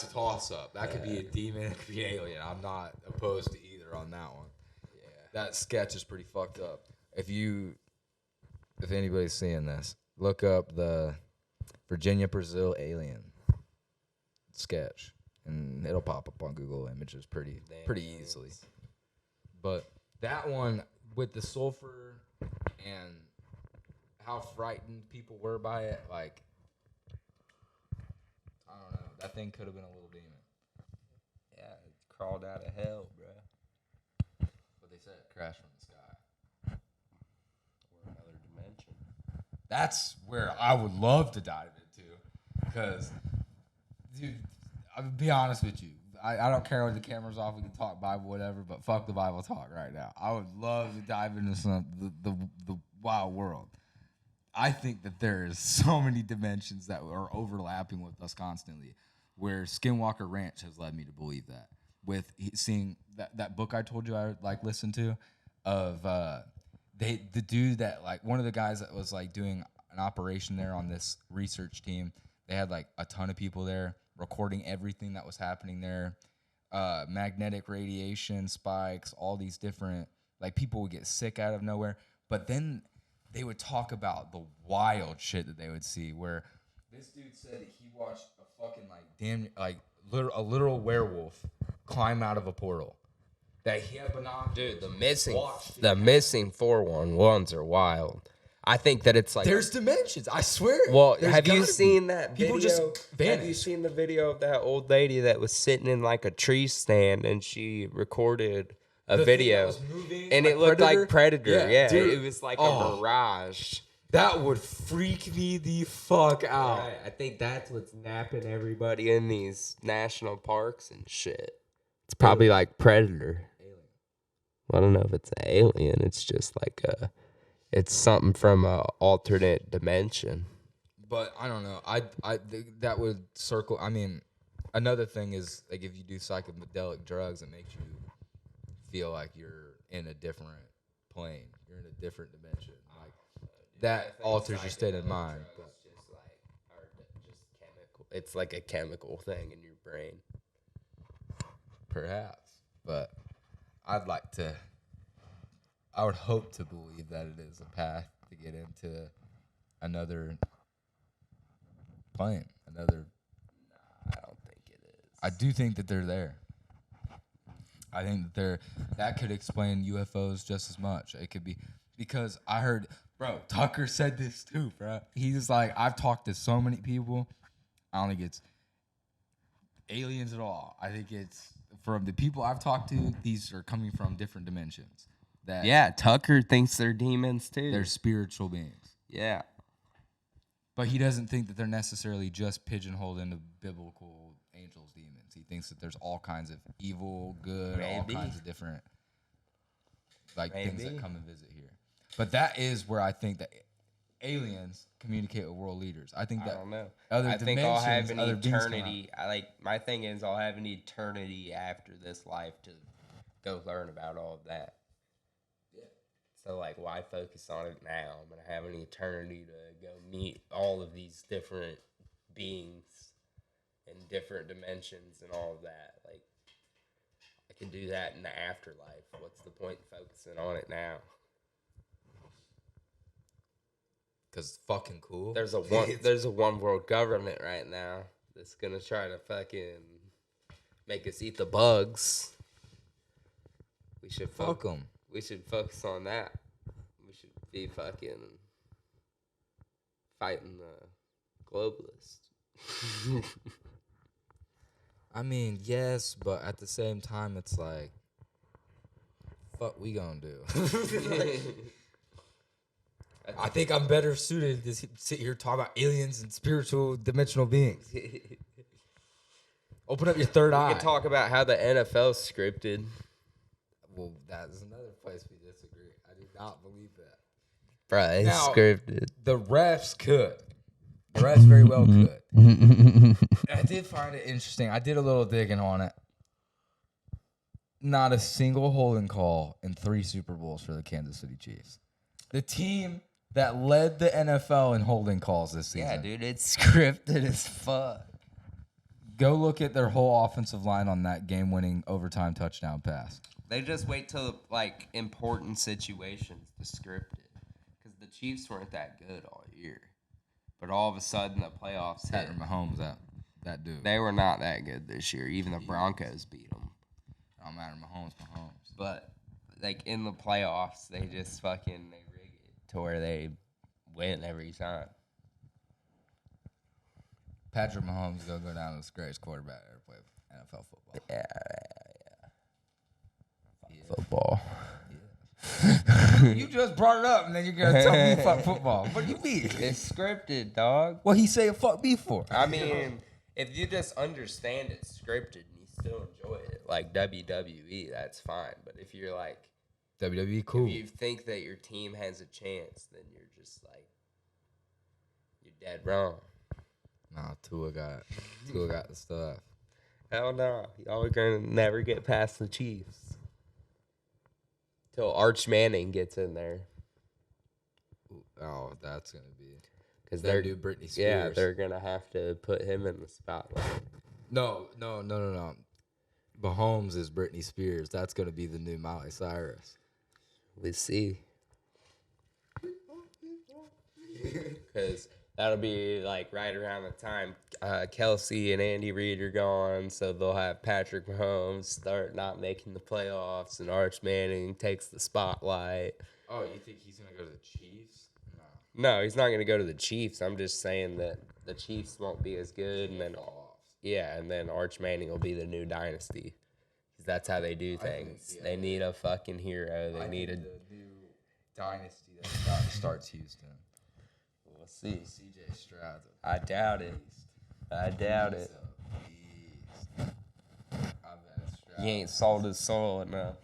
a toss-up. That could be a demon, it could be an alien. I'm not opposed to either on that one. Yeah, that sketch is pretty fucked up. If anybody's seeing this, look up the Virginia Brazil alien sketch, and it'll pop up on Google Images pretty easily. But that one with the sulfur and how frightened people were by it, like, I don't know. That thing could have been a little demon. Yeah, it crawled out of hell, bro. But they said it crashed from the sky. Or another dimension. That's where I would love to dive into. Because, dude, I'll be honest with you. I don't care when the camera's off. We can talk Bible, whatever, but fuck the Bible talk right now. I would love to dive into the wild world. I think that there is so many dimensions that are overlapping with us constantly, where Skinwalker Ranch has led me to believe that. With seeing that book I told you I listened to, of the dude that one of the guys that was doing an operation there on this research team. They had a ton of people there recording everything that was happening there, magnetic radiation spikes, all these different people would get sick out of nowhere, but then they would talk about the wild shit that they would see, where this dude said he watched a fucking a literal werewolf climb out of a portal. That he had binoculars. Dude, the missing 411s are wild. I think that it's like there's dimensions. I swear. Well, have you seen that People video? just vanish. Have you seen the video of that old lady that was sitting in like a tree stand and she recorded a video and it looked like Predator? Yeah, dude. it was like a mirage. That would freak me the fuck out. Right. I think that's what's napping everybody in these national parks and shit. It's probably like Predator. Alien. Well, I don't know if it's an alien. It's just like it's something from a alternate dimension. But I don't know. That would circle. I mean, another thing is like if you do psychedelic drugs, it makes you feel like you're in a different plane. You're in a different dimension. Like that alters your state of mind. Just chemical. It's like a chemical thing in your brain. Perhaps, but I would hope to believe that it is a path to get into another plane. I don't think it is. I do think that they're there. I think that that could explain UFOs just as much. It could be because I heard, bro, Tucker said this too, bro. He's like, I've talked to so many people. I don't think it's aliens at all. I think it's from the people I've talked to, these are coming from different dimensions. Yeah, Tucker thinks they're demons too. They're spiritual beings. Yeah. But he doesn't think that they're necessarily just pigeonholed into biblical angels, demons. He thinks that there's all kinds of evil, good, all kinds of different things that come and visit here. But that is where I think that aliens communicate with world leaders. I think that I don't know. Other I think I'll have an other eternity. My thing is I'll have an eternity after this life to go learn about all of that. Yeah. So like, why focus on it now? I'm gonna have an eternity to go meet all of these different beings in different dimensions and all of that. Like, I can do that in the afterlife. What's the point in focusing on it now? Because it's fucking cool. There's a one world government right now that's gonna try to fucking make us eat the bugs. We should fuck them. We should focus on that. We should be fucking fighting the globalists. I mean, yes, but at the same time, it's like, fuck we gonna do? I think I'm better suited to sit here talk about aliens and spiritual dimensional beings. Open up your third eye. We can talk about how the NFL's scripted. Well, that's another place we disagree. I do not believe that. Bruh, it's scripted. The refs could. The refs very well could. I did find it interesting. I did a little digging on it. Not a single holding call in 3 Super Bowls for the Kansas City Chiefs. The team that led the NFL in holding calls this season. Yeah, dude, it's scripted as fuck. Go look at their whole offensive line on that game-winning overtime touchdown pass. They just wait till, like, important situations to script it. Because the Chiefs weren't that good all year. But all of a sudden, the playoffs hit. Patrick Mahomes, that dude. They were not that good this year. Even the Broncos beat them. It don't matter, Mahomes. But, like, in the playoffs, they just fucking... to where they win every time. Patrick Mahomes is going to go down as the greatest quarterback to ever play NFL football. Yeah. Football. Yeah. You just brought it up, and then you're going to tell me fuck football. What do you mean? It's scripted, dog. What he say fuck me for? I mean, if you just understand it's scripted and you still enjoy it, like WWE, that's fine. But if you're like, WWE cool. If you think that your team has a chance, then you're just like, you're dead wrong. Nah, Tua got the stuff. Hell no. Y'all are going to never get past the Chiefs. Till Arch Manning gets in there. Oh, that's going to be. Because they're do Britney Spears. Yeah, they're going to have to put him in the spotlight. No. Mahomes is Britney Spears. That's going to be the new Miley Cyrus. We see. Because That'll be like right around the time Kelsey and Andy Reid are gone, so they'll have Patrick Mahomes start not making the playoffs, and Arch Manning takes the spotlight. Oh, you think he's gonna go to the Chiefs? No, he's not going to go to the Chiefs. I'm just saying that the Chiefs won't be as good, and then and then Arch Manning will be the new dynasty. 'Cause that's how they do things. They need a fucking hero. They need a new dynasty that starts Houston. We'll see. CJ Stroud. I doubt it. I doubt it. He ain't sold his soul enough.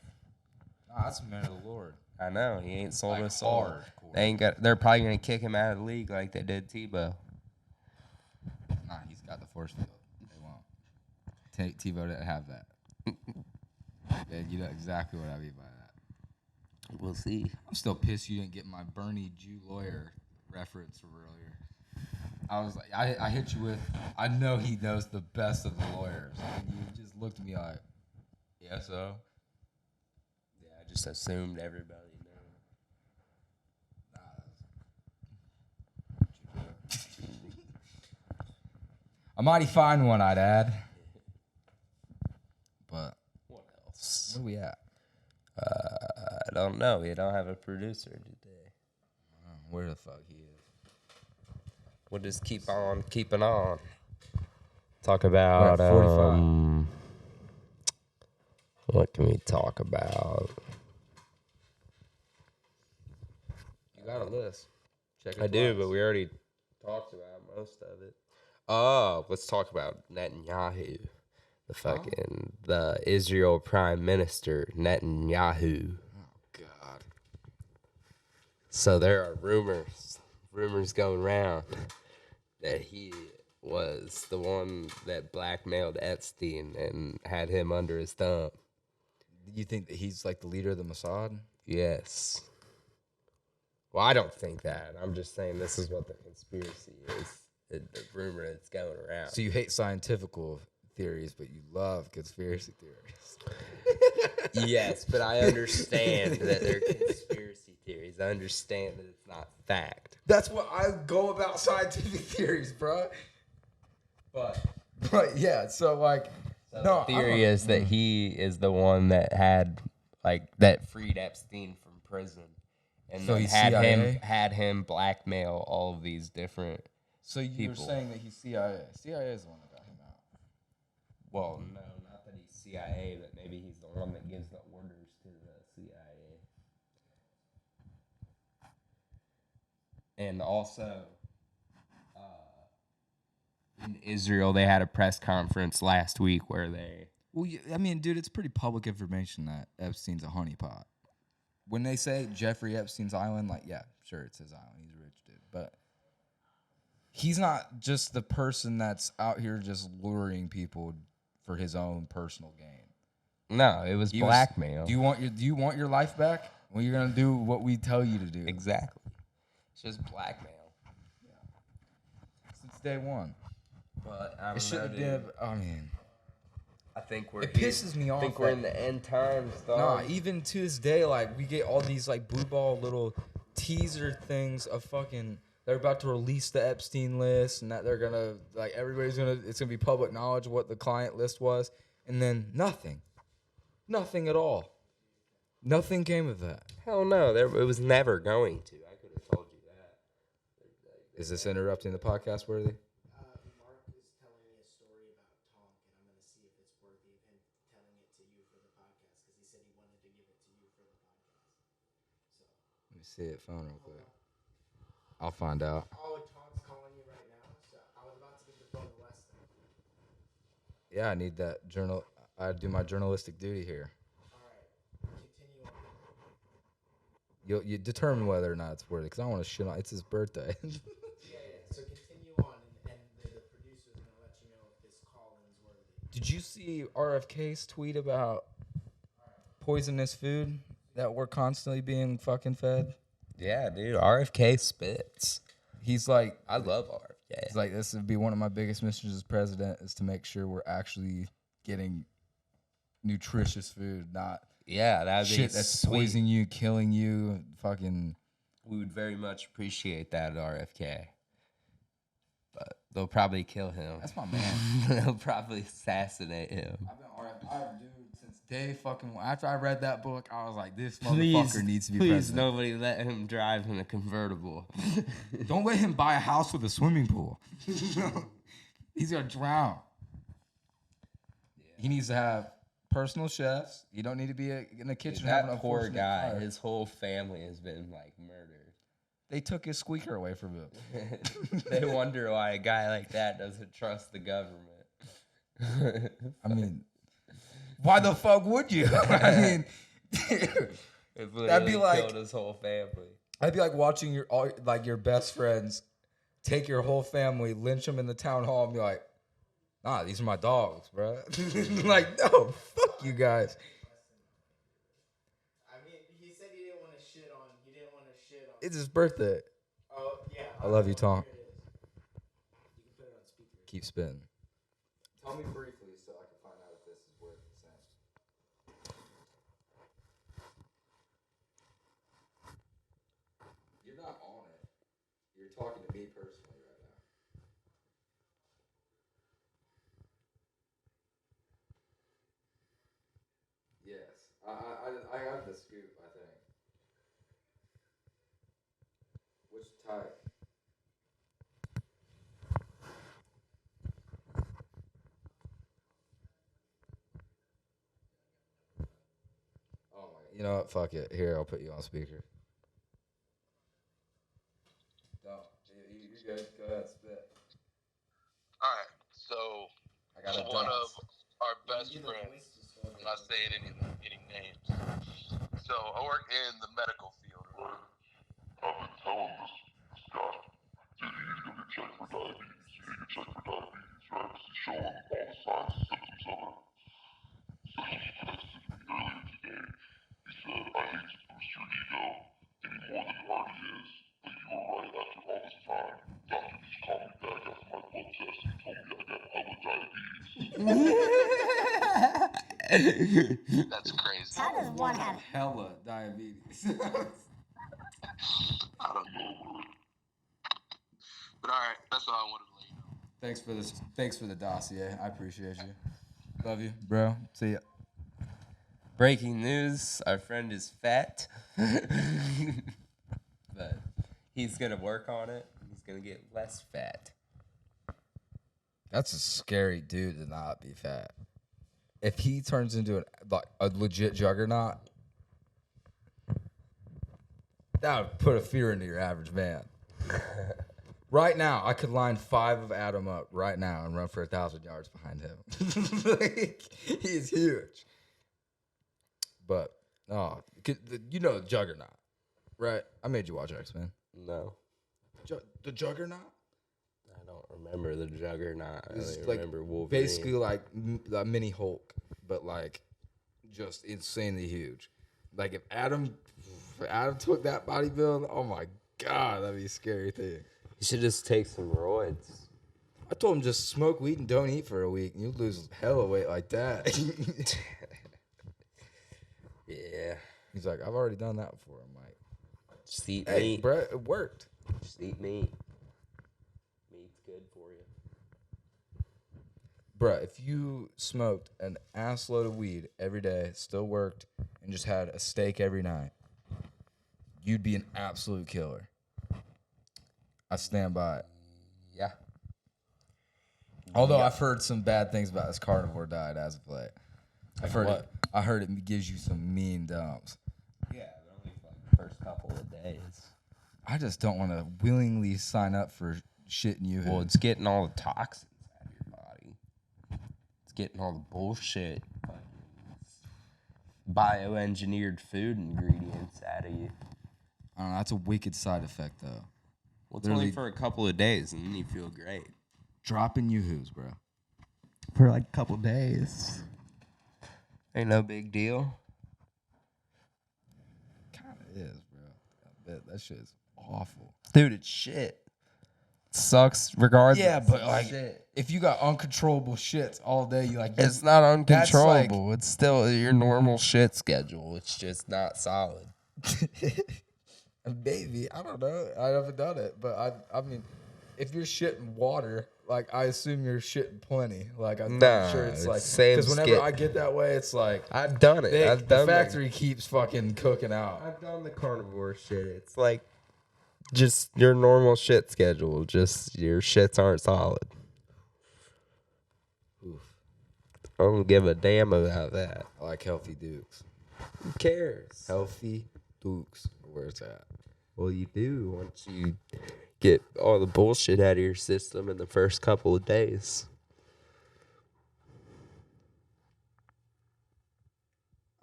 Nah, that's a man of the Lord. I know he ain't sold Like his soul. hardcore. They're probably gonna kick him out of the league like they did Tebow. Nah, he's got the force field. They won't. Tebow didn't have that. Yeah, you know exactly what I mean by that. We'll see. I'm still pissed you didn't get my Bernie Jew lawyer reference from earlier. I was like, I hit you with, I know he knows the best of the lawyers. And you just looked at me like, yeah, so? Yeah, I just assumed everybody knew. A mighty fine one, I'd add. But What else? where are we at? I don't know. We don't have a producer today. Where the fuck he is? We'll just keep on keeping on. Talk about We're at 45. What can we talk about? You got a list. Check it I do, twice. but we already talked about most of it. Oh, let's talk about Netanyahu. The Israel Prime Minister, Netanyahu. Oh, God. So there are rumors going around that he was the one that blackmailed Epstein and had him under his thumb. You think that he's like the leader of the Mossad? Yes. Well, I don't think that. I'm just saying this is what the conspiracy is. The rumor that's going around. So you hate scientific theories, but you love conspiracy theories. Yes, but I understand that they're conspiracy theories. I understand that it's not fact. That's what I go about scientific theories, bro. But yeah, so like, So no, the theory is that he is the one that that freed Epstein from prison, and So then he's CIA? had him blackmail all of these different. So you're people. saying that he's CIA? CIA is the one that got him out. Well, no, not that he's CIA, but maybe he's the one that gives the orders to the CIA. And also, in Israel, they had a press conference last week where they. Well, I mean, dude, it's pretty public information that Epstein's a honeypot. When they say Jeffrey Epstein's island, like, yeah, sure, it's his island. He's a rich dude, but he's not just the person that's out here just luring people for his own personal gain. No, it was blackmail. Do you want your life back? Well, you're gonna do what we tell you to do. Exactly. It's just blackmail. Since day one. But I It shouldn't have been. I mean, I think we're. it pisses me off. I think we're in the end times, dog. Nah, even to this day, like, we get all these like blue ball little teaser things of fucking. They're about to release the Epstein list, and that they're gonna like it's gonna be public knowledge what the client list was, and then nothing at all. Nothing came of that. Hell no, it was never going to. I could have told you that. Is this interrupting the podcast, Worthy? Mark is telling me a story about Tonk, and I'm going to see if it's worthy of him telling it to you for the podcast, because he said he wanted to give it to you for the podcast. So. Let me see it. Phone real quick. I'll find out. Oh, Tonk's calling you right now. So I was about to give the phone to Weston. Yeah, I need that journal. I do my journalistic duty here. All right, continue on. You determine whether or not it's worthy, because I don't want to shit on. It's his birthday. Yeah. So continue on, and the producer's going to let you know if this call-in's worthy. Did you see RFK's tweet about poisonous food that we're constantly being fucking fed? Yeah, dude. RFK spits. He's like, I love RFK. he's like, this would be one of my biggest missions as president is to make sure we're actually getting nutritious food, not Yeah, that'd be shit that's sweet. poisoning you, killing you, fucking. We would very much appreciate that at RFK. They'll probably kill him. That's my man. They'll probably assassinate him. I've been dude, since day fucking after I read that book, I was like, this Please, motherfucker needs to be please, president. nobody let him drive in a convertible. Don't let him buy a house with a swimming pool. He's gonna drown. He needs to have personal chefs. You don't need to be in the kitchen. That having a poor unfortunate guy, fire. his whole family has been like murdered. They took his squeaker away from him. They wonder why a guy like that doesn't trust the government. I mean, why the fuck would you? I mean, that'd be like killed his whole family. That'd be like watching your best friends take your whole family, lynch them in the town hall, and be like, "Nah, these are my dogs, bro." Like, no, fuck you guys. I mean, he said he didn't want to shit on. It's his birthday. Oh yeah. I love you, Tom. Here it is. You can put it on speaker. Keep spinning. Tell me briefly so I can find out if this is worth saying. You're not on it. You're talking to me personally right now. Yes. I have the scoop, I think. Which type? Oh my! You know what? Fuck it. Here, I'll put you on speaker. No, you're good. Go ahead, spit. All right, so I got a one dance. of our best friends, I'm not saying any names. So I work in the medical field. I've been telling this guy, dude, you need to go get checked for diabetes. You need to get checked for diabetes, right? Because he's showing all the signs and symptoms of it. So he texted me earlier today. He said, I hate to boost your ego any more than it already is, but you were right after all this time. Doctor just called me back after my blood test and told me I got hella diabetes. That's crazy. How does one have Hella diabetes. I don't know. But all right, that's all I wanted to let you know. Thanks for this. Thanks for the dossier. I appreciate you. Love you, bro. See ya. Breaking news: our friend is fat, but he's gonna work on it. He's gonna get less fat. That's a scary dude to not be fat. If he turns into a legit juggernaut, that would put a fear into your average man. Right now, I could line 5 of Adam up right now and run for 1,000 yards behind him. Like, he's huge. But, you know the Juggernaut, right? I made you watch X-Men. No, The Juggernaut? I don't remember the Juggernaut. I It's only like remember Wolverine. basically like a mini Hulk, but like just insanely huge. Like if Adam took that body build, oh my god, that'd be a scary thing. You should just take some roids. I told him just smoke weed and don't eat for a week, and you lose hella weight like that. Yeah. He's like, I've already done that before. I'm like, Just eat hey, meat. bro, it worked. Just eat meat. Meat's good for you. Bruh, if you smoked an ass load of weed every day, still worked, and just had a steak every night, you'd be an absolute killer. I stand by it. Yeah. Although I've heard some bad things about this carnivore diet as of late. what? I heard it gives you some mean dumps. Yeah, but only for like the first couple of days. I just don't want to willingly sign up for shit in you. Well, it's getting all the toxins out of your body. It's getting all the bullshit, bioengineered food ingredients out of you. I don't know. That's a wicked side effect, though. Well, it's only Literally- for a couple of days, and then you feel great. Dropping yoo-hoos, bro. For like a couple days. Ain't no big deal. Kind of is, bro. That shit is awful. Dude, it's shit. It sucks regardless. Yeah, but It's like, shit. if you got uncontrollable shits all day, you like. It's not That's like- uncontrollable. It's still your normal shit schedule. It's just not solid. Maybe, I don't know. I haven't done it, but I mean, if you're shitting water like I assume you're shitting plenty. Like I'm Nah, sure it's like same because whenever skit. I get that way, it's like I've done it. I've the done factory keeps fucking cooking out. I've done the carnivore shit. It's like just your normal shit schedule. Just your shits aren't solid. Oof. I don't give a damn about that. I like healthy dukes. Who cares? Healthy dukes. Where it's at. Well, you do once you get all the bullshit out of your system in the first couple of days.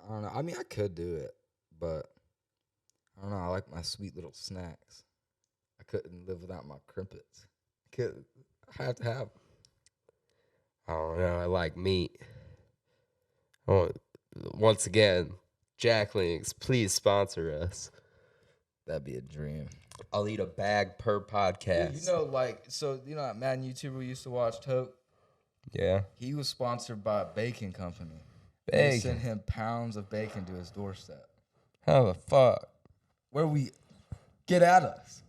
I don't know. I mean, I could do it, but I don't know. I like my sweet little snacks. I couldn't live without my crimpets. I have to have 'em. I don't know. I like meat. Once again, Jack Links, please sponsor us. That'd be a dream. I'll eat a bag per podcast. Dude, you know, like, so, you know that man YouTuber we used to watch, Toke? Yeah. He was sponsored by a bacon company. Bacon. They sent him pounds of bacon to his doorstep. How the fuck? Where we get at us?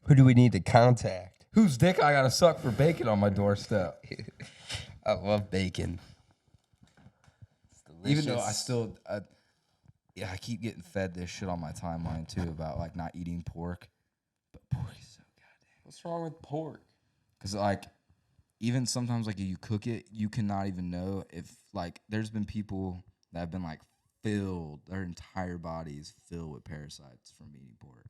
Who do we need to contact? Whose dick I gotta suck for bacon on my doorstep? I love bacon. Even though I keep getting fed this shit on my timeline too about like not eating pork, but pork is so goddamn. What's wrong with pork? Because like, even sometimes like if you cook it, you cannot even know if like there's been people that have been like filled, their entire bodies filled with parasites from eating pork.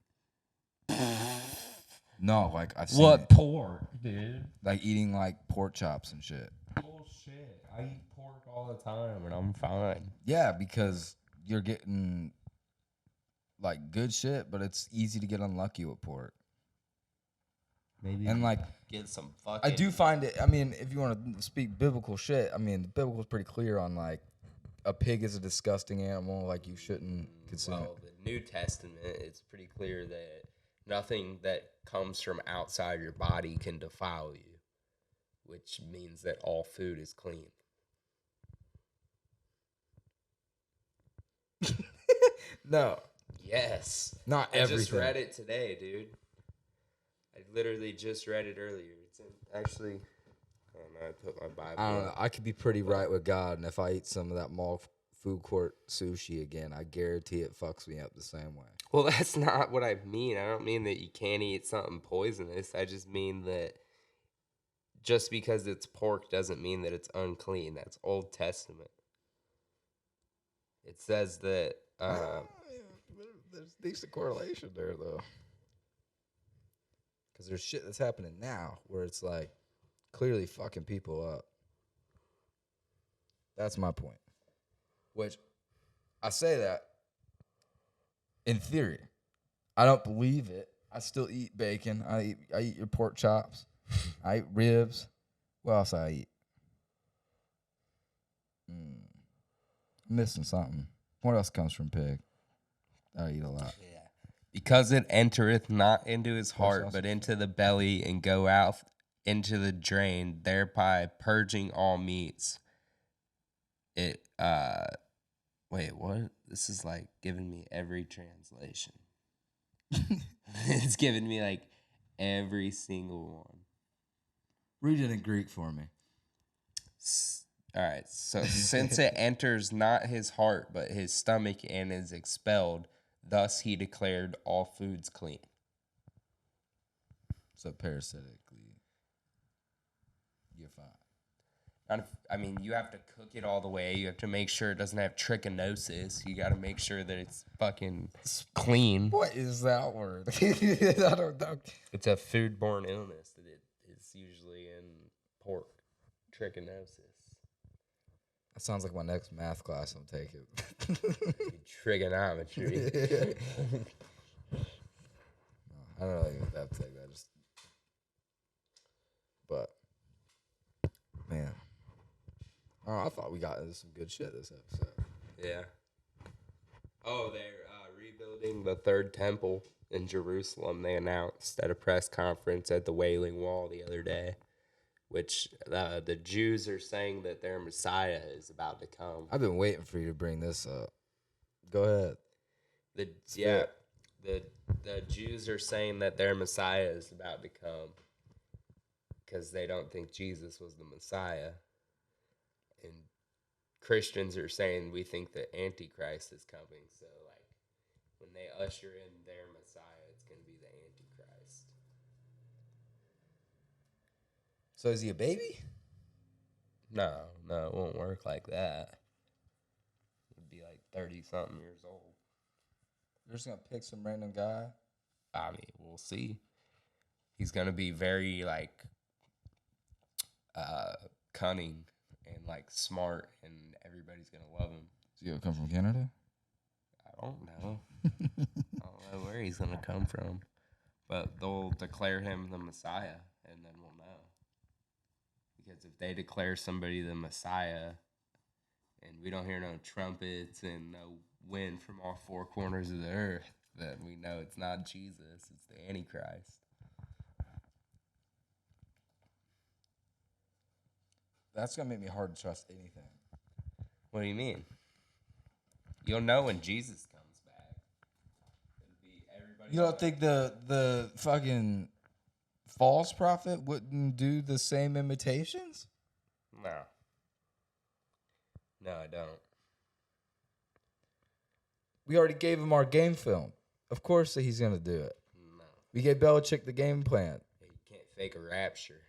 No, like I've seen it. Pork, dude? Like eating like pork chops and shit. Bullshit. I eat pork all the time and I'm fine. Yeah, because you're getting like good shit, but it's easy to get unlucky with pork. Maybe. And like get some fucking. I do find it. I mean, if you want to speak biblical shit, I mean, the Bible is pretty clear on like a pig is a disgusting animal. Like you shouldn't consume Well, the New Testament, it's pretty clear that nothing that comes from outside your body can defile you, which means that all food is clean. No, Yes. not I everything. just read it today, dude. I literally just read it earlier. It's actually, I don't know, I put my Bible. I don't know. I could be pretty right with God, and if I eat some of that mall food court sushi again, I guarantee it fucks me up the same way. Well, that's not what I mean. I don't mean that you can't eat something poisonous. I just mean that just because it's pork doesn't mean that it's unclean. That's Old Testament. It says that. There's decent correlation there, though. Because there's shit that's happening now where it's like clearly fucking people up. That's my point. Which I say that in theory. I don't believe it. I still eat bacon. I eat your pork chops. I eat ribs. What else I eat? I'm missing something. What else comes from pig? I eat a lot. Yeah. Because it entereth not into his heart, else? but into the belly, and go out into the drain, thereby purging all meats. It, wait, what? This is like giving me every translation. It's giving me like every single one. Read it in Greek for me. All right, so since it enters not his heart, but his stomach, and is expelled, thus he declared all foods clean. So parasitically, you're fine. I mean, you have to cook it all the way. You have to make sure it doesn't have trichinosis. You got to make sure that it's fucking clean. What is that word? I don't know. It's a foodborne illness that it's usually in pork. Trichinosis. That sounds like my next math class I'm taking. Trigonometry. I don't really have to take that. But man, I thought we got into some good shit this episode. Yeah. Oh, they're rebuilding the third temple in Jerusalem. They announced at a press conference at the Wailing Wall the other day, which the Jews are saying that their Messiah is about to come. I've been waiting for you to bring this up. Go ahead. The Jews are saying that their Messiah is about to come because they don't think Jesus was the Messiah. And Christians are saying we think the Antichrist is coming. So, like, when they usher in their Messiah, it's going to be the Antichrist. So is he a baby? No, it won't work like that. He'd be like 30-something years old. They're just gonna pick some random guy. I mean, we'll see. He's going to be very, like, cunning and, like, smart, and everybody's going to love him. Is he gonna come from Canada? I don't know. I don't know where he's going to come from. But they'll declare him the Messiah, and then we'll know. Because if they declare somebody the Messiah, and we don't hear no trumpets and no wind from all four corners of the earth, then we know it's not Jesus, it's the Antichrist. That's gonna make me hard to trust anything. What do you mean? You'll know when Jesus comes back. It'll be everybody. You don't think the fucking false prophet wouldn't do the same imitations? No. No, I don't. We already gave him our game film. Of course that he's gonna do it. No. We gave Belichick the game plan. You can't fake a rapture.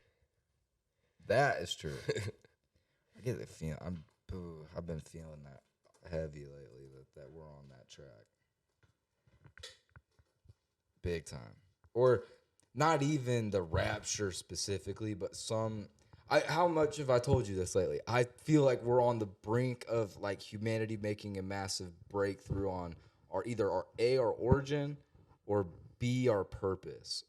That is true. I get the feeling. I've been feeling that heavy lately that we're on that track, big time. Or not even the rapture specifically, but some. How much have I told you this lately? I feel like we're on the brink of like humanity making a massive breakthrough on either our origin or B, our purpose.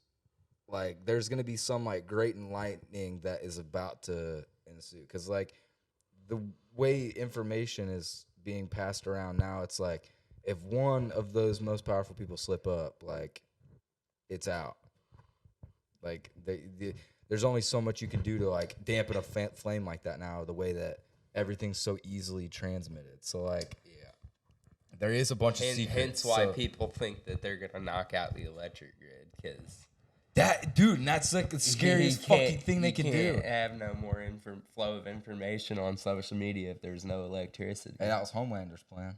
Like, there's going to be some, like, great enlightening that is about to ensue. Because, like, the way information is being passed around now, it's like, if one of those most powerful people slip up, like, it's out. Like, there's only so much you can do to, like, dampen a flame like that now, the way that everything's so easily transmitted. So, like, yeah, there is a bunch of secrets. Hence why people think that they're going to knock out the electric grid, because... Dude, that's like the scariest fucking thing they can do. You can't have no more flow of information on social media if there's no electricity. Hey, that was Homelander's plan.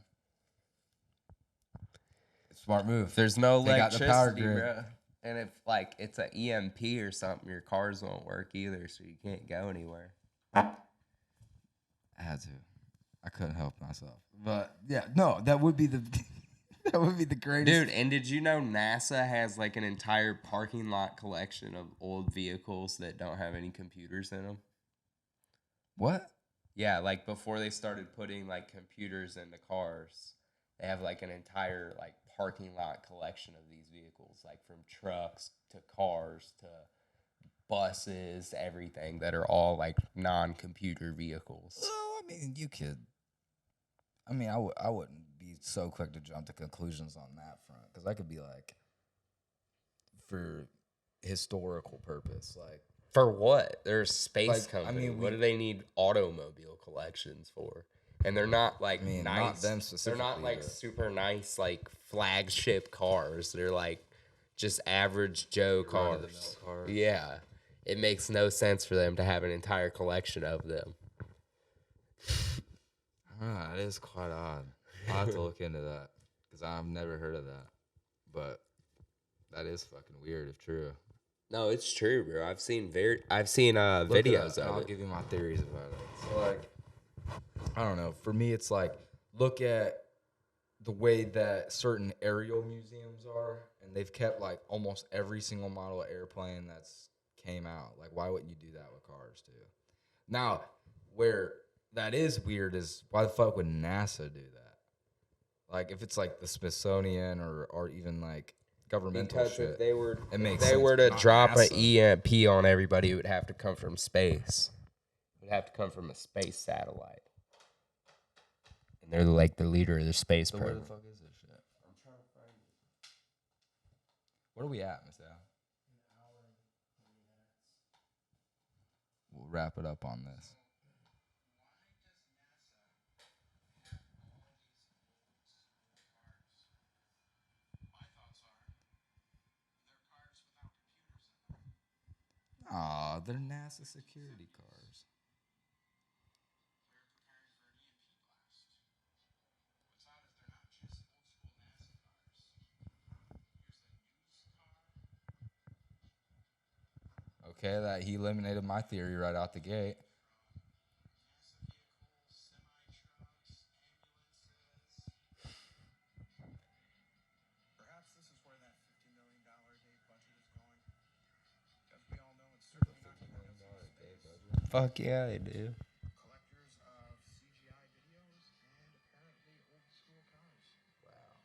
Smart move. There's no electricity, the power grid. bro. And if, like, it's an EMP or something, your cars won't work either, so you can't go anywhere. I had to. I couldn't help myself. But, yeah, no, that would be the... That would be the greatest. Dude, and did you know NASA has like an entire parking lot collection of old vehicles that don't have any computers in them? What? Yeah, like before they started putting like computers into cars, they have like an entire like parking lot collection of these vehicles, like from trucks to cars to buses, everything that are all like non-computer vehicles. Well, I mean, you could. I mean, I wouldn't be so quick to jump to conclusions on that front, because I could be like, for historical purpose, like. For what? They're a space Like, company. I mean, what do they need automobile collections for? And they're not like nice. Not them They're specifically. not like super nice, like flagship cars. They're like just average Joe cars. Yeah, it makes no sense for them to have an entire collection of them. That is quite odd. I'll have to look into that, because I've never heard of that. But that is fucking weird if true. No, it's true, bro. I've seen Look videos it up, and of I'll it. give you my theories about it. So, like, I don't know. For me, it's like, look at the way that certain aerial museums are, and they've kept like almost every single model of airplane that's came out. Like, why wouldn't you do that with cars too? Now, where that is weird is, why the fuck would NASA do that? Like, if it's like the Smithsonian or even like governmental Because shit, if they were, it makes if they sense, were but to not drop an NASA. EMP on everybody, it would have to come from space. It would have to come from a space satellite. And they're like the leader of the space So where program. the fuck is this shit? I'm trying to find it. Where are we at, Miss Al? An hour and 20 minutes. We'll wrap it up on this. No, they're NASA security cars. Okay, that he eliminated my theory right out the gate. Perhaps this is where that $50 million a day budget is going. Because we all know it's certainly not going to end up in space. Fuck yeah, they do. Collectors of CGI videos and apparently old school cars. Wow.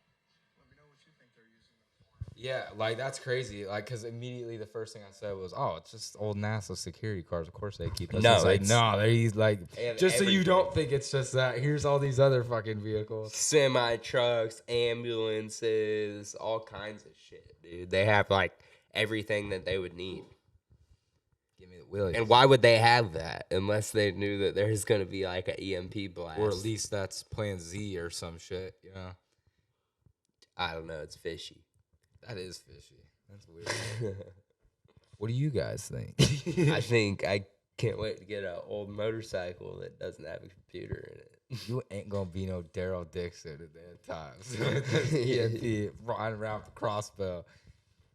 Let me know what you think they're using them for. Yeah, like that's crazy. Like, cause immediately the first thing I said was, "Oh, it's just old NASA security cars. Of course they keep us." No, It's like, it's- no, he's like, have just so you everything. don't think it's just that. Here's all these other fucking vehicles. Semi trucks, ambulances, all kinds of shit, dude. They have like everything that they would need. Give me the wheelies. And why would they have that unless they knew that there's gonna be like an EMP blast? Or at least that's Plan Z or some shit. Yeah, I don't know. It's fishy. that is fishy. That's weird. What do you guys think? I think I can't wait to get an old motorcycle that doesn't have a computer in it. You ain't gonna be no Daryl Dixon at that time. EMP riding around with a crossbow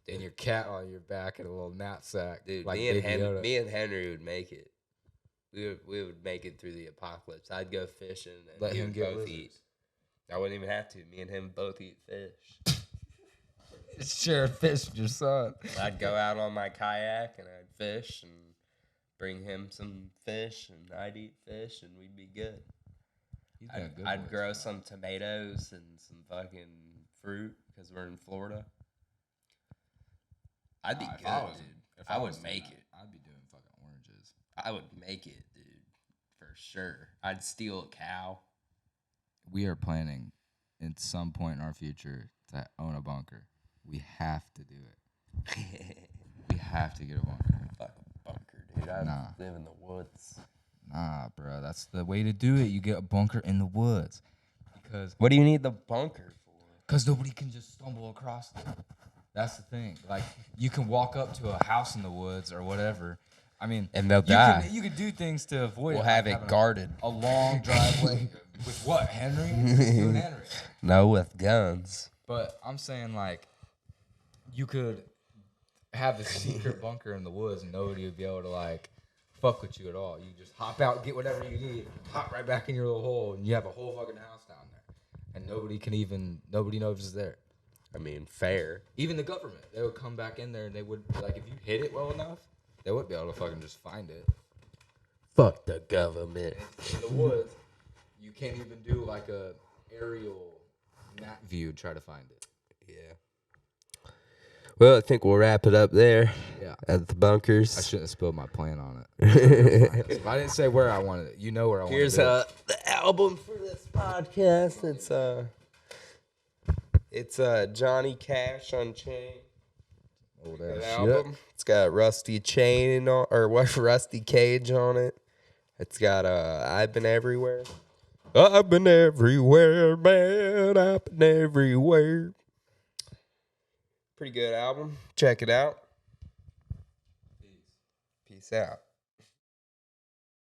and your cat on your back and a little knapsack. Dude, like me and Baby Yoda. Henry would make it. We would make it through the apocalypse. I'd go fishing and Let we him would get both lizards. eat. I wouldn't even have to. Me and him both eat fish. Share a fish with your son. I'd go out on my kayak and I'd fish and bring him some fish and I'd eat fish and we'd be good. I'd grow some tomatoes and some fucking fruit because we're in Florida. I'd be good, dude. I would make it. I'd be doing fucking oranges. I would make it, dude, for sure. I'd steal a cow. We are planning at some point in our future to own a bunker. We have to do it. We have to get a bunker. Fuck a bunker, dude. I Nah. live in the woods. Nah, bro, that's the way to do it. You get a bunker in the woods. What do you need the bunker for? Because nobody can just stumble across it. That's the thing. Like, you can walk up to a house in the woods or whatever. I mean, And they'll die. You can do things to avoid We'll it. have like it having guarded. A long driveway. With what, Henry? You and Henry. No, with guns. But I'm saying, like, you could have a secret bunker in the woods and nobody would be able to, like, fuck with you at all. You just hop out, get whatever you need, hop right back in your little hole, and you have a whole fucking house down there. And nobody knows it's there. I mean, fair. Even the government, they would come back in there and they would, like, if you hit it well enough, they wouldn't be able to fucking just find it. Fuck the government. In the woods, you can't even do, like, a aerial map view to try to find it. Yeah. Well, I think we'll wrap it up there. Yeah. At the bunkers. I shouldn't have spilled my plan on it. If I didn't say where I wanted it, you know where I wanted Here's it. the album for this podcast. It's Johnny Cash Unchained. Old Good ass album. It's got Rusty Chain on, or what? Rusty Cage on it. It's got I've Been Everywhere. I've been everywhere, man. I've been everywhere. Pretty good album. Check it out. Peace out.